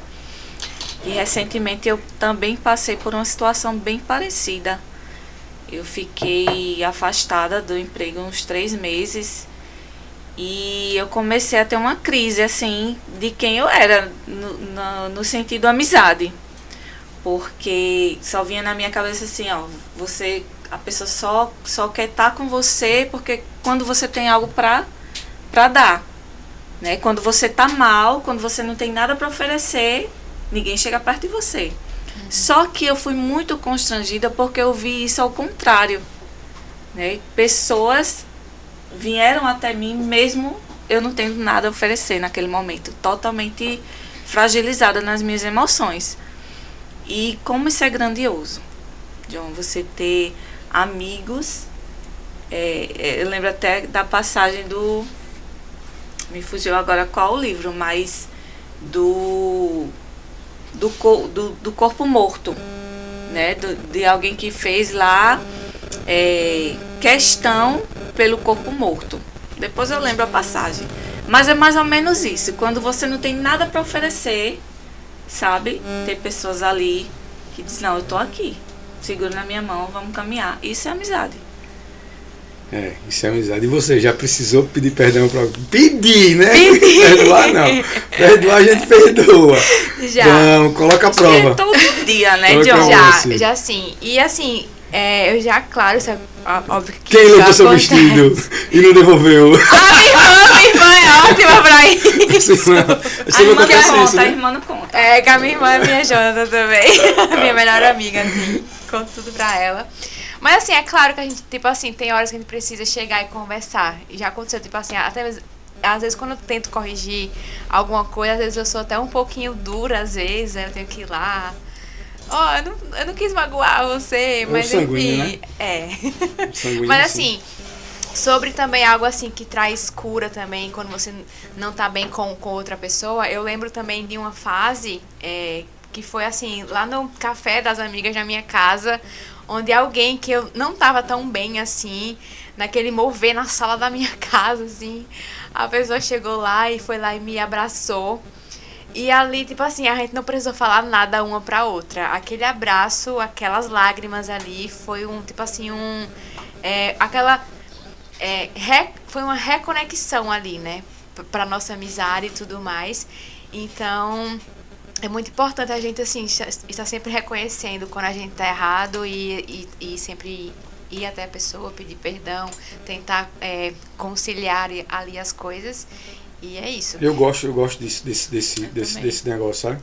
e recentemente eu também passei por uma situação bem parecida. Eu fiquei afastada do emprego uns 3 meses e eu comecei a ter uma crise, assim, de quem eu era, no sentido amizade. Porque só vinha na minha cabeça assim, ó, a pessoa só quer estar com você porque quando você tem algo pra dar, né? Quando você tá mal, quando você não tem nada pra oferecer, ninguém chega perto de você. Só que eu fui muito constrangida porque eu vi isso ao contrário, né? Pessoas vieram até mim mesmo eu não tendo nada a oferecer naquele momento, totalmente fragilizada nas minhas emoções. E como isso é grandioso, John, você ter amigos, eu lembro até da passagem me fugiu agora qual o livro, mas do corpo morto, né? De alguém que fez lá questão pelo corpo morto. Depois eu lembro a passagem. Mas é mais ou menos isso. Quando você não tem nada para oferecer, sabe? Tem pessoas ali que dizem, não, eu tô aqui. Segura na minha mão, vamos caminhar. Isso é amizade. Isso é amizade. E você já precisou pedir perdão para alguém? Pedir, né? Perdoar não. Perdoar a gente perdoa. Já. Não, coloca a prova. É todo dia, né, Coloca John? a prova. Já sim. E assim, eu já, claro, isso é óbvio que Quem isso levou seu acontece. vestido e não devolveu? Minha irmã é ótima pra isso. A irmã não conta, a irmã não conta. Que a minha irmã é minha Jonathan também. Minha melhor amiga, assim. Conto tudo pra ela. Mas assim, é claro que a gente, tipo assim, tem horas que a gente precisa chegar e conversar. E já aconteceu, tipo assim, até mesmo às vezes quando eu tento corrigir alguma coisa, às vezes eu sou até um pouquinho dura, às vezes, né? Eu tenho que ir lá. Eu não quis magoar você, mas sanguíneo, enfim. Né? Sanguíneo, Mas assim, sobre também algo assim que traz cura também, quando você não tá bem com outra pessoa, eu lembro também de uma fase que foi assim, lá no café das amigas da minha casa, onde alguém que eu não tava tão bem assim, naquele mover na sala da minha casa, assim, a pessoa chegou lá e foi lá e me abraçou. E ali, tipo assim, a gente não precisou falar nada uma pra outra. Aquele abraço, aquelas lágrimas ali, foi um, tipo assim, foi uma reconexão ali, né? Pra nossa amizade e tudo mais. Então, é muito importante a gente, assim, estar sempre reconhecendo quando a gente tá errado e sempre ir até a pessoa, pedir perdão, tentar conciliar ali as coisas. E é isso. Eu gosto desse negócio, sabe?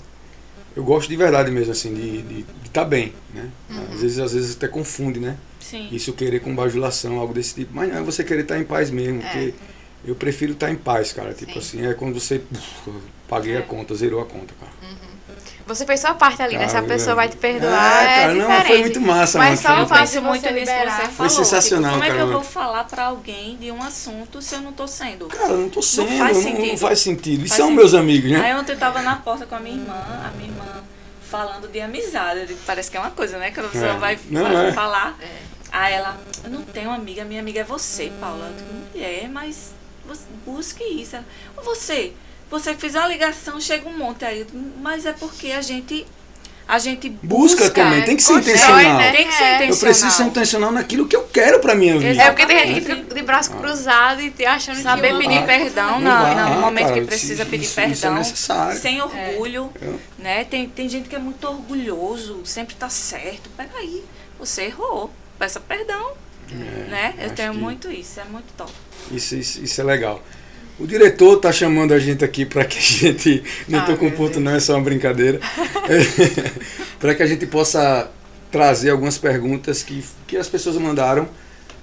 Eu gosto de verdade mesmo, assim, de estar bem, né? Às vezes até confunde, né? Sim. Isso querer com bajulação, algo desse tipo. Mas não é você querer estar em paz mesmo, porque eu prefiro estar em paz, cara. Tipo assim, é quando você paguei a conta, zerou a conta, cara. Você fez sua parte ali, né? Se a pessoa vai te perdoar, cara, diferente. não, foi muito massa, mas mano. só o fato de penso muito você nisso que liberar. você falou. Foi sensacional, como é que eu cara. vou falar pra alguém de um assunto se eu não tô sendo? Cara, não tô sendo, não faz sentido. E Faz são sentido. meus amigos, né? Aí ontem eu tava na porta com a minha irmã falando de amizade. Eu digo, parece que é uma coisa, né? Quando a pessoa vai falar. Aí ela, eu não tenho amiga, minha amiga é você, Paula. Eu digo, mulher, mas busque isso. Ela, você fez uma ligação, chega um monte aí. Eu digo, mas é porque a gente Busca também, tem que ser intencional. Né? Tem que ser intencional. Eu preciso ser intencional naquilo que eu quero pra minha vida. É porque tem gente que fica de braço cruzado e achando Saber que pedir perdão no momento cara, que precisa pedir isso perdão. é necessário. Sem orgulho. Né? Tem gente que é muito orgulhoso, sempre tá certo. Peraí, você errou. Peça perdão. Né? Eu tenho muito isso, é muito top. Isso é legal. O diretor tá chamando a gente aqui para que a gente... Não tô com ponto não, é só uma brincadeira. Para que a gente possa trazer algumas perguntas que as pessoas mandaram,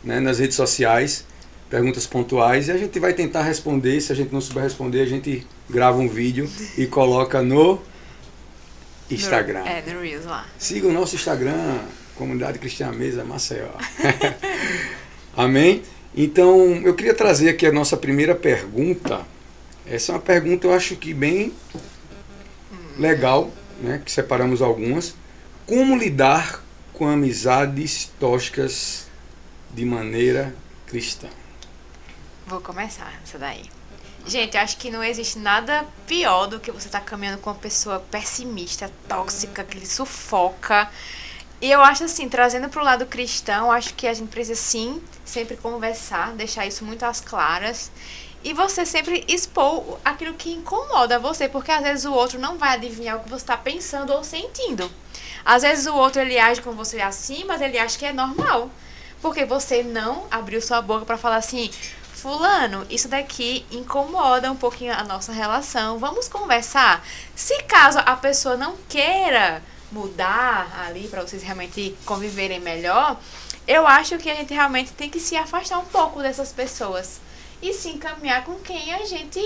né, nas redes sociais. Perguntas pontuais. E a gente vai tentar responder. Se a gente não souber responder, a gente grava um vídeo e coloca no Instagram. No Reels lá. Siga o nosso Instagram, Comunidade Cristã Mesa Maceió. Amém? Então, eu queria trazer aqui a nossa primeira pergunta. Essa é uma pergunta, eu acho que bem legal, né? Que separamos algumas. Como lidar com amizades tóxicas de maneira cristã? Vou começar essa daí. Gente, eu acho que não existe nada pior do que você estar caminhando com uma pessoa pessimista, tóxica, que lhe sufoca. E eu acho assim, trazendo para o lado cristão, acho que a gente precisa sim, sempre conversar, deixar isso muito às claras. E você sempre expor aquilo que incomoda você, porque às vezes o outro não vai adivinhar o que você está pensando ou sentindo. Às vezes o outro ele age com você assim, mas ele acha que é normal. Porque você não abriu sua boca para falar assim, fulano, isso daqui incomoda um pouquinho a nossa relação, vamos conversar. Se caso a pessoa não queira mudar ali para vocês realmente conviverem melhor, eu acho que a gente realmente tem que se afastar um pouco dessas pessoas e sim caminhar com quem a gente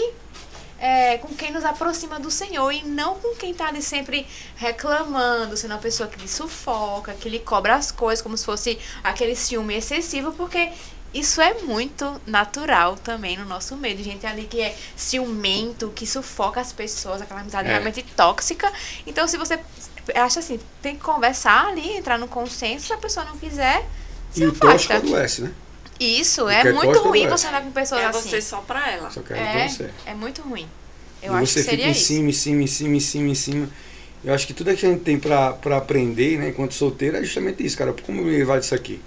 com quem nos aproxima do Senhor e não com quem tá ali sempre reclamando, sendo uma pessoa que lhe sufoca, que lhe cobra as coisas como se fosse aquele ciúme excessivo, porque isso é muito natural também no nosso meio, de gente ali que é ciumento, que sufoca as pessoas, aquela amizade realmente tóxica. Então, se você acha assim, tem que conversar ali, entrar no consenso, se a pessoa não quiser, se afasta. E o tóxico adoece, né? Isso, é muito ruim adoece. você andar com pessoas assim. Você só pra ela. Só quero pra você. É muito ruim. Eu E acho você que seria fica em cima. Eu acho que tudo que a gente tem pra aprender, né, enquanto solteiro, é justamente isso, cara. Como me levar disso aqui?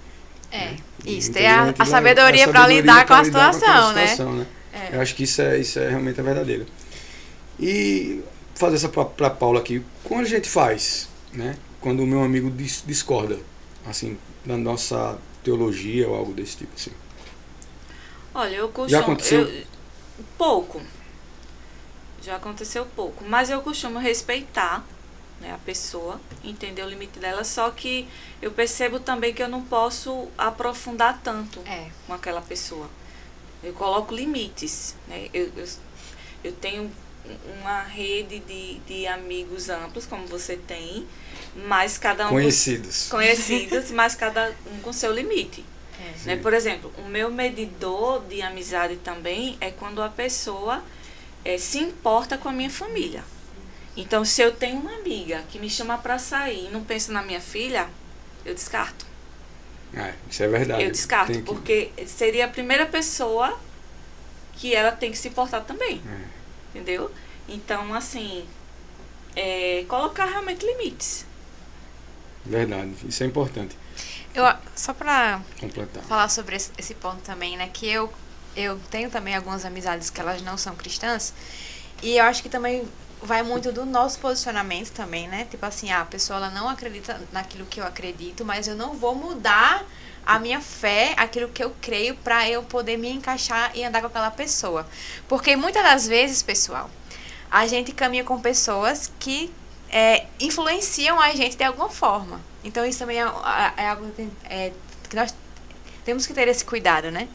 Isso, Então, ter a gente a sabedoria pra lidar com a situação, né? Eu acho que isso é realmente a verdadeira. E fazer essa pra Paula aqui. Como a gente faz, né, quando o meu amigo discorda, assim, da nossa teologia ou algo desse tipo, assim? Olha, eu costumo... Já aconteceu? Pouco. Já aconteceu pouco. Mas eu costumo respeitar, né, a pessoa, entender o limite dela, só que eu percebo também que eu não posso aprofundar tanto com aquela pessoa. Eu coloco limites, né? Eu tenho uma rede de amigos amplos, como você tem, mas cada um... Conhecidos, mas cada um com seu limite. Né? Por exemplo, o meu medidor de amizade também é quando a pessoa se importa com a minha família. Então, se eu tenho uma amiga que me chama para sair e não pensa na minha filha, eu descarto. Isso é verdade. Eu descarto, porque seria a primeira pessoa que ela tem que se importar também. Entendeu? Então, assim, colocar realmente limites. Verdade, isso é importante. Só para Completar. falar sobre esse ponto também, né? Que eu tenho também algumas amizades que elas não são cristãs. E eu acho que também vai muito do nosso posicionamento também, né? Tipo assim, a pessoa ela não acredita naquilo que eu acredito, mas eu não vou mudar a minha fé, aquilo que eu creio, para eu poder me encaixar e andar com aquela pessoa. Porque muitas das vezes, pessoal, a gente caminha com pessoas que influenciam a gente de alguma forma. Então isso também é algo que nós temos que ter esse cuidado, né?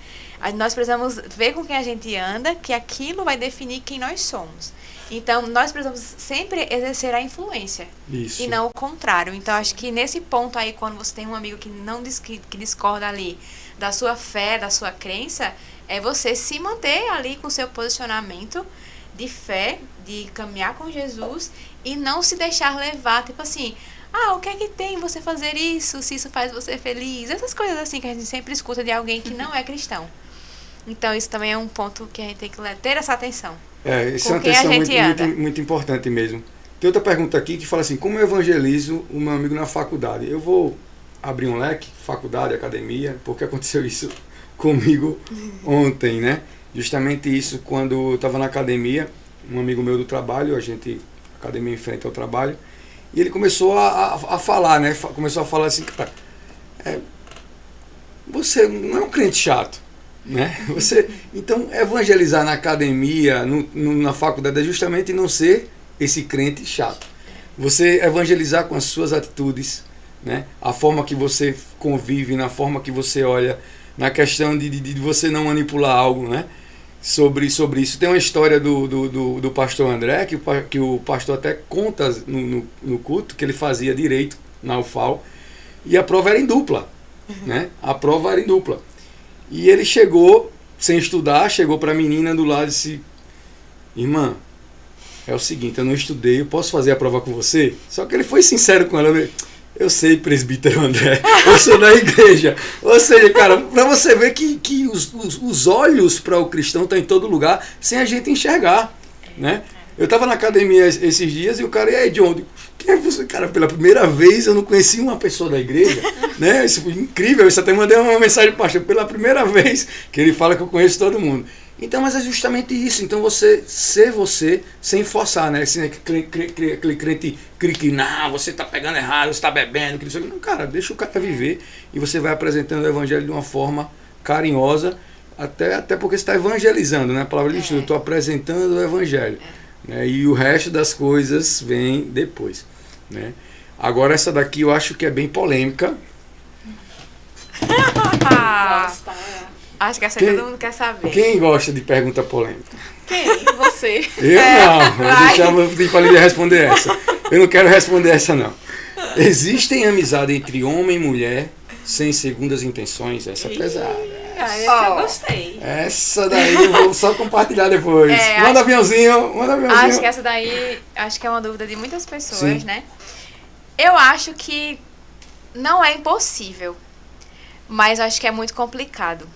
Nós precisamos ver com quem a gente anda, que aquilo vai definir quem nós somos. Então, nós precisamos sempre exercer a influência. Isso. E não o contrário. Então, acho que nesse ponto aí, quando você tem um amigo que não que discorda ali da sua fé, da sua crença, é você se manter ali com o seu posicionamento de fé, de caminhar com Jesus e não se deixar levar, tipo assim, o que é que tem você fazer isso, se isso faz você feliz? Essas coisas assim que a gente sempre escuta de alguém que não é cristão. Então, isso também é um ponto que a gente tem que ter essa atenção. Isso é uma atenção muito importante mesmo. Tem outra pergunta aqui que fala assim, como eu evangelizo o meu amigo na faculdade? Eu vou abrir um leque, faculdade, academia, porque aconteceu isso comigo ontem, né? Justamente isso, quando eu estava na academia, um amigo meu do trabalho, a academia em frente ao trabalho, e ele começou a falar, né? Começou a falar assim, cara, você não é um crente chato, né? Então, evangelizar na academia, na faculdade, é justamente não ser esse crente chato. Você evangelizar com as suas atitudes, né? A forma que você convive, na forma que você olha, na questão de você não manipular algo, né? Sobre isso. Tem uma história do pastor André, que o pastor até conta no culto, que ele fazia direito na UFAL, e a prova era em dupla, né? A prova era em dupla. E ele chegou, sem estudar, chegou para a menina do lado e disse, irmã, é o seguinte, eu não estudei, eu posso fazer a prova com você? Só que ele foi sincero com ela, eu sei, presbítero André, eu sou da igreja. Ou seja, cara, para você ver que os olhos para o cristão estão em todo lugar, sem a gente enxergar, né? Eu estava na academia esses dias e o cara, e aí, John, quem é você? Cara, pela primeira vez eu não conheci uma pessoa da igreja, né? Isso foi incrível, eu até mandei uma mensagem para o pastor, pela primeira vez que ele fala que eu conheço todo mundo. Então, mas é justamente isso. Então, você ser você sem forçar, né? Assim, aquele crente que não, você está pegando errado, você está bebendo, que não, não, cara, deixa o cara viver e você vai apresentando o evangelho de uma forma carinhosa, até porque você está evangelizando, né? A palavra de Deus, eu estou apresentando o evangelho. Né? E o resto das coisas vem depois. Né? Agora, essa daqui eu acho que é bem polêmica. Acho que essa todo mundo quer saber. Quem gosta de pergunta polêmica? Quem? Você. Eu não. Vou pedir para a Lídia responder essa. Eu não quero responder essa, não. Existem amizade entre homem e mulher sem segundas intenções? Essa é pesada. Essa eu gostei. Essa daí eu vou só compartilhar depois. Manda aviãozinho. Acho que essa daí, acho que é uma dúvida de muitas pessoas, sim, né? Eu acho que não é impossível, mas acho que é muito complicado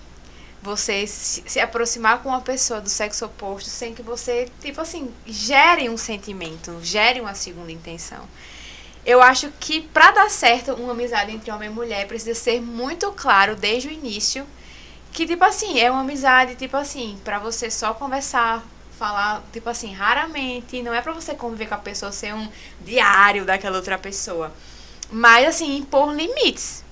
você se aproximar com uma pessoa do sexo oposto sem que você, tipo assim, gere um sentimento, gere uma segunda intenção. Eu acho que para dar certo uma amizade entre homem e mulher precisa ser muito claro desde o início que, tipo assim, é uma amizade, tipo assim, pra você só conversar, falar, tipo assim, raramente, não é pra você conviver com a pessoa, ser um diário daquela outra pessoa, mas assim, impor limites.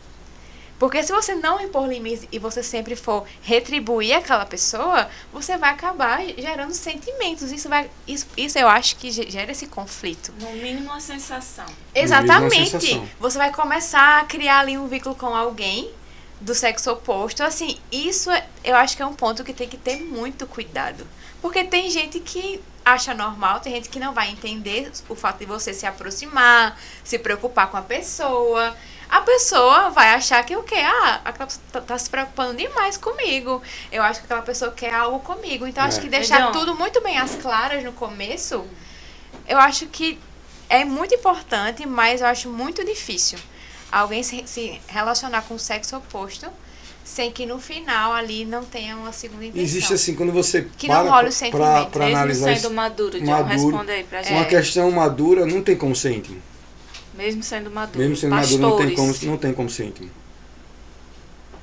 Porque se você não impor limites e você sempre for retribuir aquela pessoa, você vai acabar gerando sentimentos. Isso eu acho que gera esse conflito. No mínimo uma sensação. Exatamente. Você vai começar a criar ali um vínculo com alguém, do sexo oposto, assim, isso eu acho que é um ponto que tem que ter muito cuidado. Porque tem gente que acha normal, tem gente que não vai entender o fato de você se aproximar, se preocupar com a pessoa. A pessoa vai achar que o quê? Aquela pessoa tá se preocupando demais comigo. Eu acho que aquela pessoa quer algo comigo. Então, acho que deixar tudo muito bem às claras no começo, eu acho que é muito importante, mas eu acho muito difícil alguém se relacionar com o sexo oposto sem que no final ali não tenha uma segunda intenção. Existe assim, quando você que não rola o sentimento. Pra analisar mesmo sendo maduro, John, responde aí pra gente. Uma questão madura não tem como ser íntimo. Mesmo sendo maduro. Mesmo sendo maduro não tem como ser íntimo.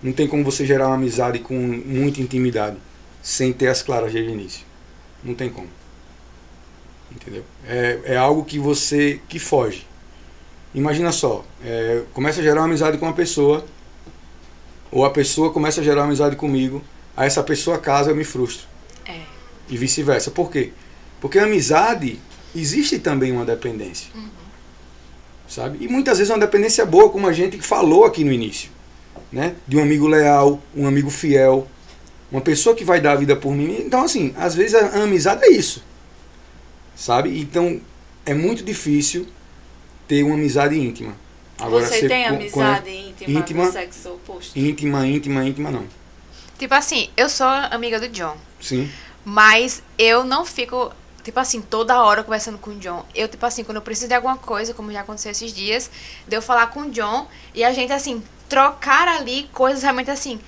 Não tem como você gerar uma amizade com muita intimidade sem ter as claras desde o início. Não tem como. Entendeu? É algo que foge. Imagina só, começa a gerar uma amizade com uma pessoa, ou a pessoa começa a gerar uma amizade comigo, aí essa pessoa casa, eu me frustro. E vice-versa. Por quê? Porque a amizade, existe também uma dependência. Sabe? E muitas vezes uma dependência boa, como a gente falou aqui no início. Né? De um amigo leal, um amigo fiel, uma pessoa que vai dar a vida por mim. Então, assim, às vezes a amizade é isso. Sabe? Então, é muito difícil ter uma amizade íntima. Agora, você tem amizade íntima do sexo oposto? Íntima não. Tipo assim, eu sou amiga do John. Sim. Mas eu não fico, tipo assim, toda hora conversando com o John. Eu, tipo assim, quando eu preciso de alguma coisa, como já aconteceu esses dias, de eu falar com o John e a gente, assim, trocar ali coisas realmente assim.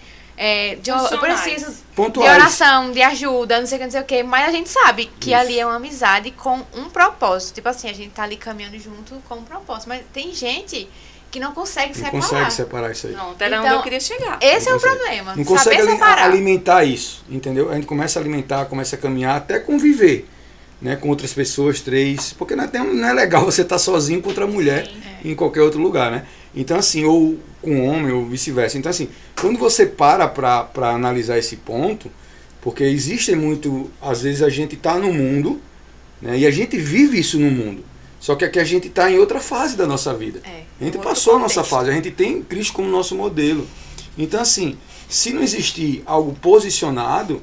John, eu preciso pontuais. De oração, de ajuda, não sei o que. Mas a gente sabe que ali é uma amizade com um propósito. Tipo assim, a gente tá ali caminhando junto com um propósito. Mas tem gente que não consegue separar. Não consegue separar isso aí. Não, era onde eu queria chegar. Esse é o problema. Não consegue separar. Alimentar isso, entendeu? A gente começa a alimentar, começa a caminhar, até conviver, né, com outras pessoas, porque não é legal você estar sozinho com outra mulher em qualquer outro lugar, né? Então, assim, ou com homem, ou vice-versa. Então, assim, quando você para analisar esse ponto, porque existem muito, às vezes a gente está no mundo, né, e a gente vive isso no mundo. Só que aqui a gente está em outra fase da nossa vida. A gente passou a nossa fase, a gente tem Cristo como nosso modelo. Então, assim, se não existir algo posicionado,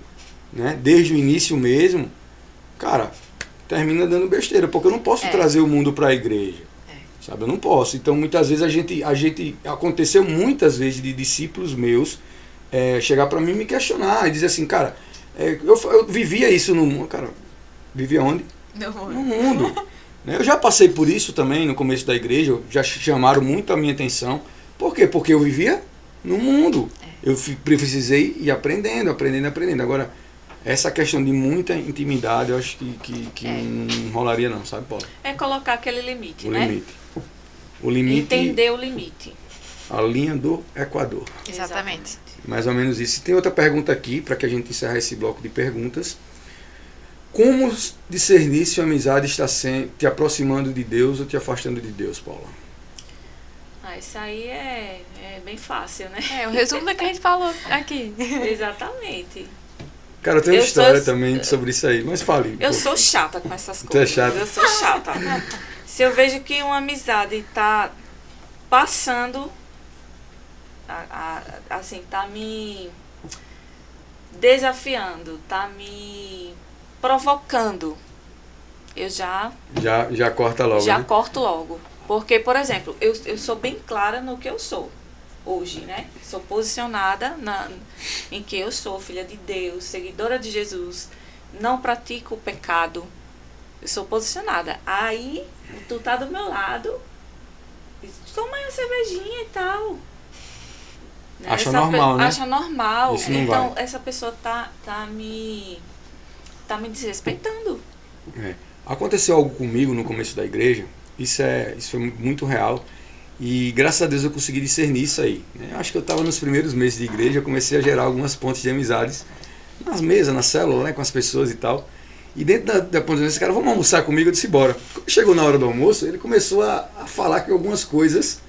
né, desde o início mesmo, cara, termina dando besteira, porque eu não posso trazer o mundo para a igreja. Sabe? Eu não posso. Então, muitas vezes aconteceu muitas vezes de discípulos meus chegar para mim e me questionar e dizer assim, cara, eu vivia isso no mundo. Cara, vivia onde? No mundo. Eu já passei por isso também no começo da igreja, já chamaram muito a minha atenção. Por quê? Porque eu vivia no mundo. Eu precisei ir aprendendo. Agora, essa questão de muita intimidade, eu acho que não rolaria não, sabe, Paulo? É colocar aquele limite, O limite. Entender o limite. A linha do Equador. Exatamente. Mais ou menos isso. E tem outra pergunta aqui, para que a gente encerrar esse bloco de perguntas. Como discernir se a amizade está te aproximando de Deus ou te afastando de Deus, Paula? Isso aí é bem fácil, né? O resumo do que a gente falou aqui. Exatamente. Cara, eu tenho uma história também sobre isso aí, mas fale. Eu sou chata com essas coisas. Tu é chata? Eu sou chata. Se eu vejo que uma amizade está passando, assim, tá me desafiando, tá me provocando, eu já corta logo, já né? corto logo. Porque, por exemplo, eu sou bem clara no que eu sou hoje, né? Sou posicionada em que eu sou filha de Deus, seguidora de Jesus, não pratico o pecado. Eu sou posicionada. Aí, tu tá do meu lado, toma aí uma cervejinha e tal. Acha normal, né? Acha normal. Isso não então, vai. essa pessoa tá me desrespeitando. Aconteceu algo comigo no começo da igreja. Isso foi muito real. E graças a Deus eu consegui discernir isso aí. Acho que eu estava nos primeiros meses de igreja, eu comecei a gerar algumas pontes de amizades nas mesas, na célula, né, com as pessoas e tal. E dentro da ponte, esse cara, vamos almoçar comigo? Eu disse, bora. Quando chegou na hora do almoço, ele começou a falar que algumas coisas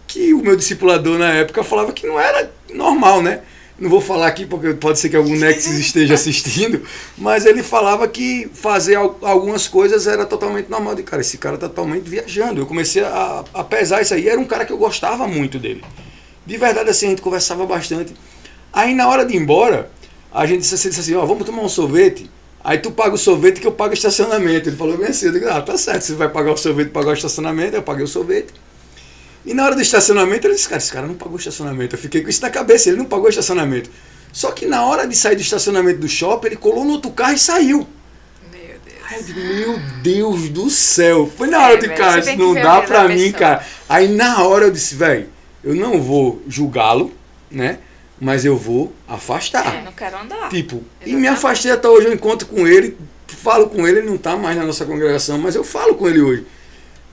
que o meu discipulador na época falava que não era normal, né? Não vou falar aqui porque pode ser que algum Nexus esteja assistindo, mas ele falava que fazer algumas coisas era totalmente normal. Cara, esse cara tá totalmente viajando. Eu comecei a pesar isso aí. Era um cara que eu gostava muito dele. De verdade, assim, a gente conversava bastante. Aí na hora de ir embora, a gente disse assim, ó, vamos tomar um sorvete. Aí tu paga o sorvete que eu pago o estacionamento. Ele falou bem assim, eu digo, tá certo, você vai pagar o sorvete, pagar o estacionamento, eu paguei o sorvete. E na hora do estacionamento, ele disse, esse cara não pagou o estacionamento. Eu fiquei com isso na cabeça, ele não pagou o estacionamento. Só que na hora de sair do estacionamento do shopping, ele colou no outro carro e saiu. Meu Deus. Aí eu digo, meu Deus do céu. Foi na hora de, velho, cara, você tem isso não que ver dá a vida pra da mim, pessoa. cara. Aí na hora eu disse, velho, eu não vou julgá-lo, né? Mas eu vou afastar. Não quero andar. Tipo, e Exatamente. me afastei até hoje, eu encontro com ele, falo com ele não tá mais na nossa congregação, mas eu falo com ele hoje.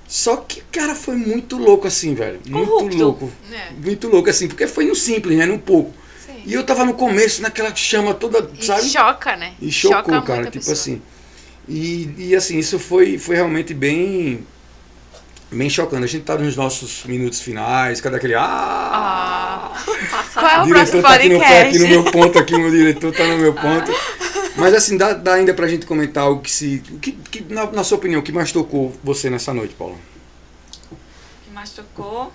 Só que, cara, foi muito louco assim, velho. Muito Corrupto. louco. É. Muito louco assim, porque foi no simples, né? No pouco. Sim. E eu tava no começo, naquela chama toda, E sabe? choca, né? E chocou, Choca muito cara, a tipo pessoa. assim. E assim, isso foi realmente bem chocante. A gente tá nos nossos minutos finais, cada aquele Passa Qual é o o diretor próximo tá aqui no pé, aqui podcast? no meu ponto, aqui o meu diretor tá no meu ponto. Mas assim, dá ainda pra gente comentar algo que na sua opinião, o que mais tocou você nessa noite, Paula? O que mais tocou?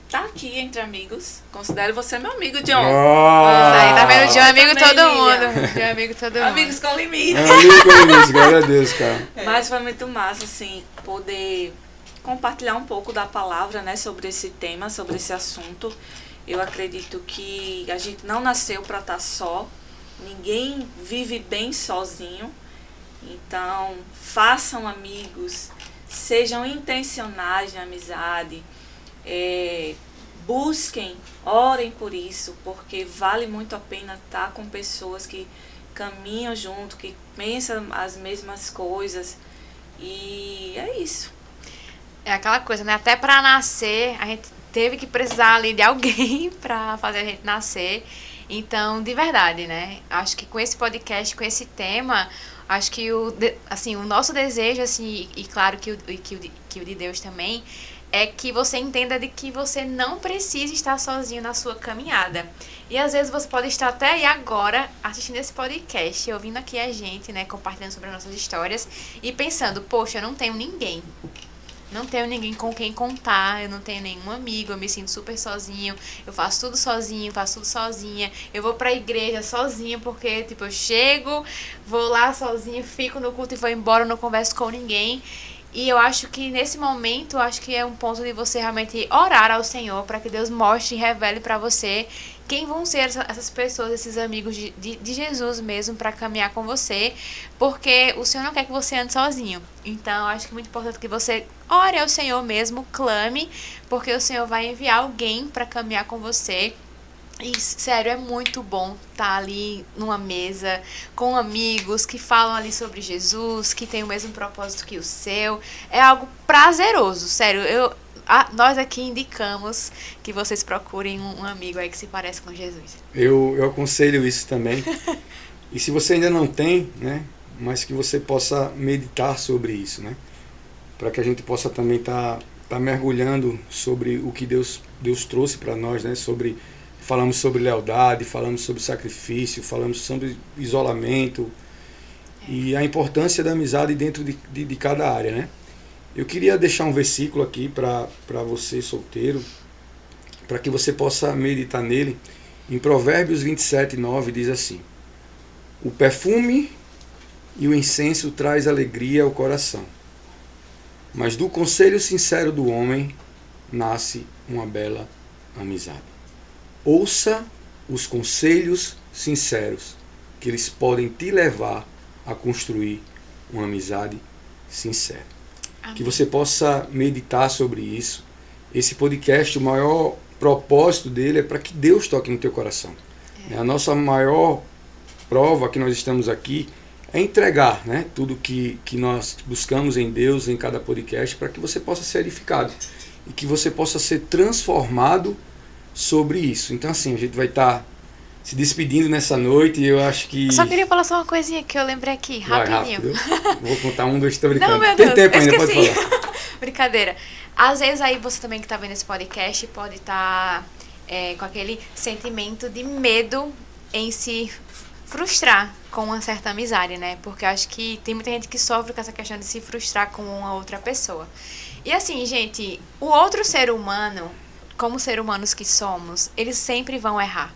Tá aqui entre amigos. Considero você meu amigo, John. Aí, tá vendo? De um amigo também todo ia. mundo. De um amigo todo mundo. Amigos com limite. Amigo com isso, glória a Deus, cara. Mas foi muito massa, assim, poder compartilhar um pouco da palavra, né, sobre esse tema, sobre esse assunto. Eu acredito que a gente não nasceu para estar só. Ninguém vive bem sozinho. Então, façam amigos, sejam intencionais na amizade, busquem, orem por isso, porque vale muito a pena estar com pessoas que caminham junto, que pensam as mesmas coisas. E é isso. É aquela coisa, né? Até pra nascer, a gente teve que precisar ali de alguém pra fazer a gente nascer. Então, de verdade, né? Acho que com esse podcast, com esse tema, acho que o nosso desejo, assim, e claro que o de Deus também, é que você entenda de que você não precisa estar sozinho na sua caminhada. E às vezes você pode estar até aí agora assistindo esse podcast, ouvindo aqui a gente, né, compartilhando sobre as nossas histórias e pensando, poxa, eu não tenho ninguém. Não tenho ninguém com quem contar, eu não tenho nenhum amigo, eu me sinto super sozinho, eu faço tudo sozinho, faço tudo sozinha, eu vou pra igreja sozinha porque, tipo, eu chego, vou lá sozinha, fico no culto e vou embora, não converso com ninguém. E eu acho que nesse momento, acho que é um ponto de você realmente orar ao Senhor para que Deus mostre e revele para você quem vão ser essas pessoas, esses amigos de Jesus mesmo para caminhar com você, porque o Senhor não quer que você ande sozinho. Então, eu acho que é muito importante que você ore ao Senhor mesmo, clame, porque o Senhor vai enviar alguém para caminhar com você. E, sério, é muito bom estar ali numa mesa com amigos que falam ali sobre Jesus, que tem o mesmo propósito que o seu. É algo prazeroso, sério. Nós aqui indicamos que vocês procurem um amigo aí que se parece com Jesus. Eu aconselho isso também. E se você ainda não tem, né, mas que você possa meditar sobre isso, né? Para que a gente possa também tá mergulhando sobre o que Deus trouxe para nós, né? Falamos sobre lealdade, falamos sobre sacrifício, falamos sobre isolamento e a importância da amizade dentro de cada área, né? Eu queria deixar um versículo aqui para você solteiro, para que você possa meditar nele. Em Provérbios 27:9 diz assim: o perfume e o incenso traz alegria ao coração, mas do conselho sincero do homem nasce uma bela amizade. Ouça os conselhos sinceros, que eles podem te levar a construir uma amizade sincera. Amém. Que você possa meditar sobre isso. Esse podcast, o maior propósito dele é para que Deus toque no teu coração. A nossa maior prova que nós estamos aqui é entregar, né, tudo que nós buscamos em Deus, em cada podcast, para que você possa ser edificado e que você possa ser transformado sobre isso. Então, assim, a gente vai estar se despedindo nessa noite e eu acho que... Eu só queria falar só uma coisinha que eu lembrei aqui, rapidinho. Rápido. Vou contar 1, 2, 3, brincando. Não, meu Tem Deus, tempo eu ainda, esqueci. pode falar. Brincadeira. Às vezes aí você também que tá vendo esse podcast pode estar com aquele sentimento de medo em se frustrar com uma certa amizade, né? Porque eu acho que tem muita gente que sofre com essa questão de se frustrar com uma outra pessoa. E assim, gente, o outro ser humano, como seres humanos que somos, eles sempre vão errar.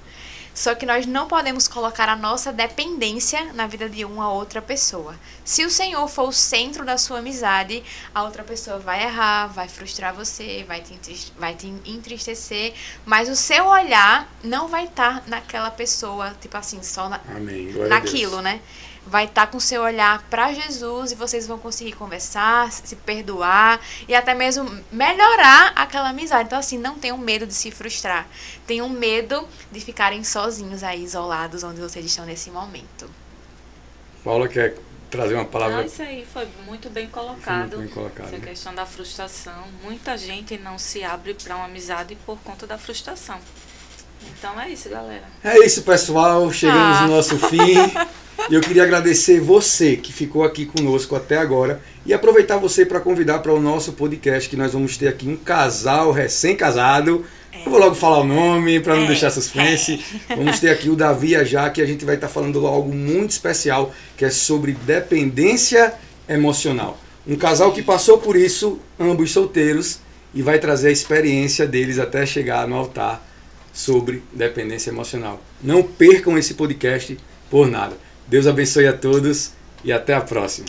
Só que nós não podemos colocar a nossa dependência na vida de uma outra pessoa. Se o Senhor for o centro da sua amizade, a outra pessoa vai errar, vai frustrar você, vai te entristecer, mas o seu olhar não vai estar naquela pessoa, tipo assim, só Amém. Glória naquilo, a Deus. né? Vai estar com o seu olhar para Jesus e vocês vão conseguir conversar, se perdoar e até mesmo melhorar aquela amizade. Então, assim, não tenham medo de se frustrar. Tenham medo de ficarem sozinhos aí, isolados, onde vocês estão nesse momento. Paula quer trazer uma palavra. Não, isso aí foi muito bem colocado. Foi muito bem colocado, Essa né? questão da frustração. Muita gente não se abre para uma amizade por conta da frustração. Então é isso, galera. É isso, pessoal. Chegamos no nosso fim. E eu queria agradecer você que ficou aqui conosco até agora e aproveitar você para convidar para o nosso podcast, que nós vamos ter aqui um casal recém-casado. Eu vou logo falar o nome para não deixar suspense. Vamos ter aqui o Davi e a Jaque, e a gente vai estar falando algo muito especial, que é sobre dependência emocional. Um casal que passou por isso, ambos solteiros, e vai trazer a experiência deles até chegar no altar sobre dependência emocional. Não percam esse podcast por nada. Deus abençoe a todos e até a próxima.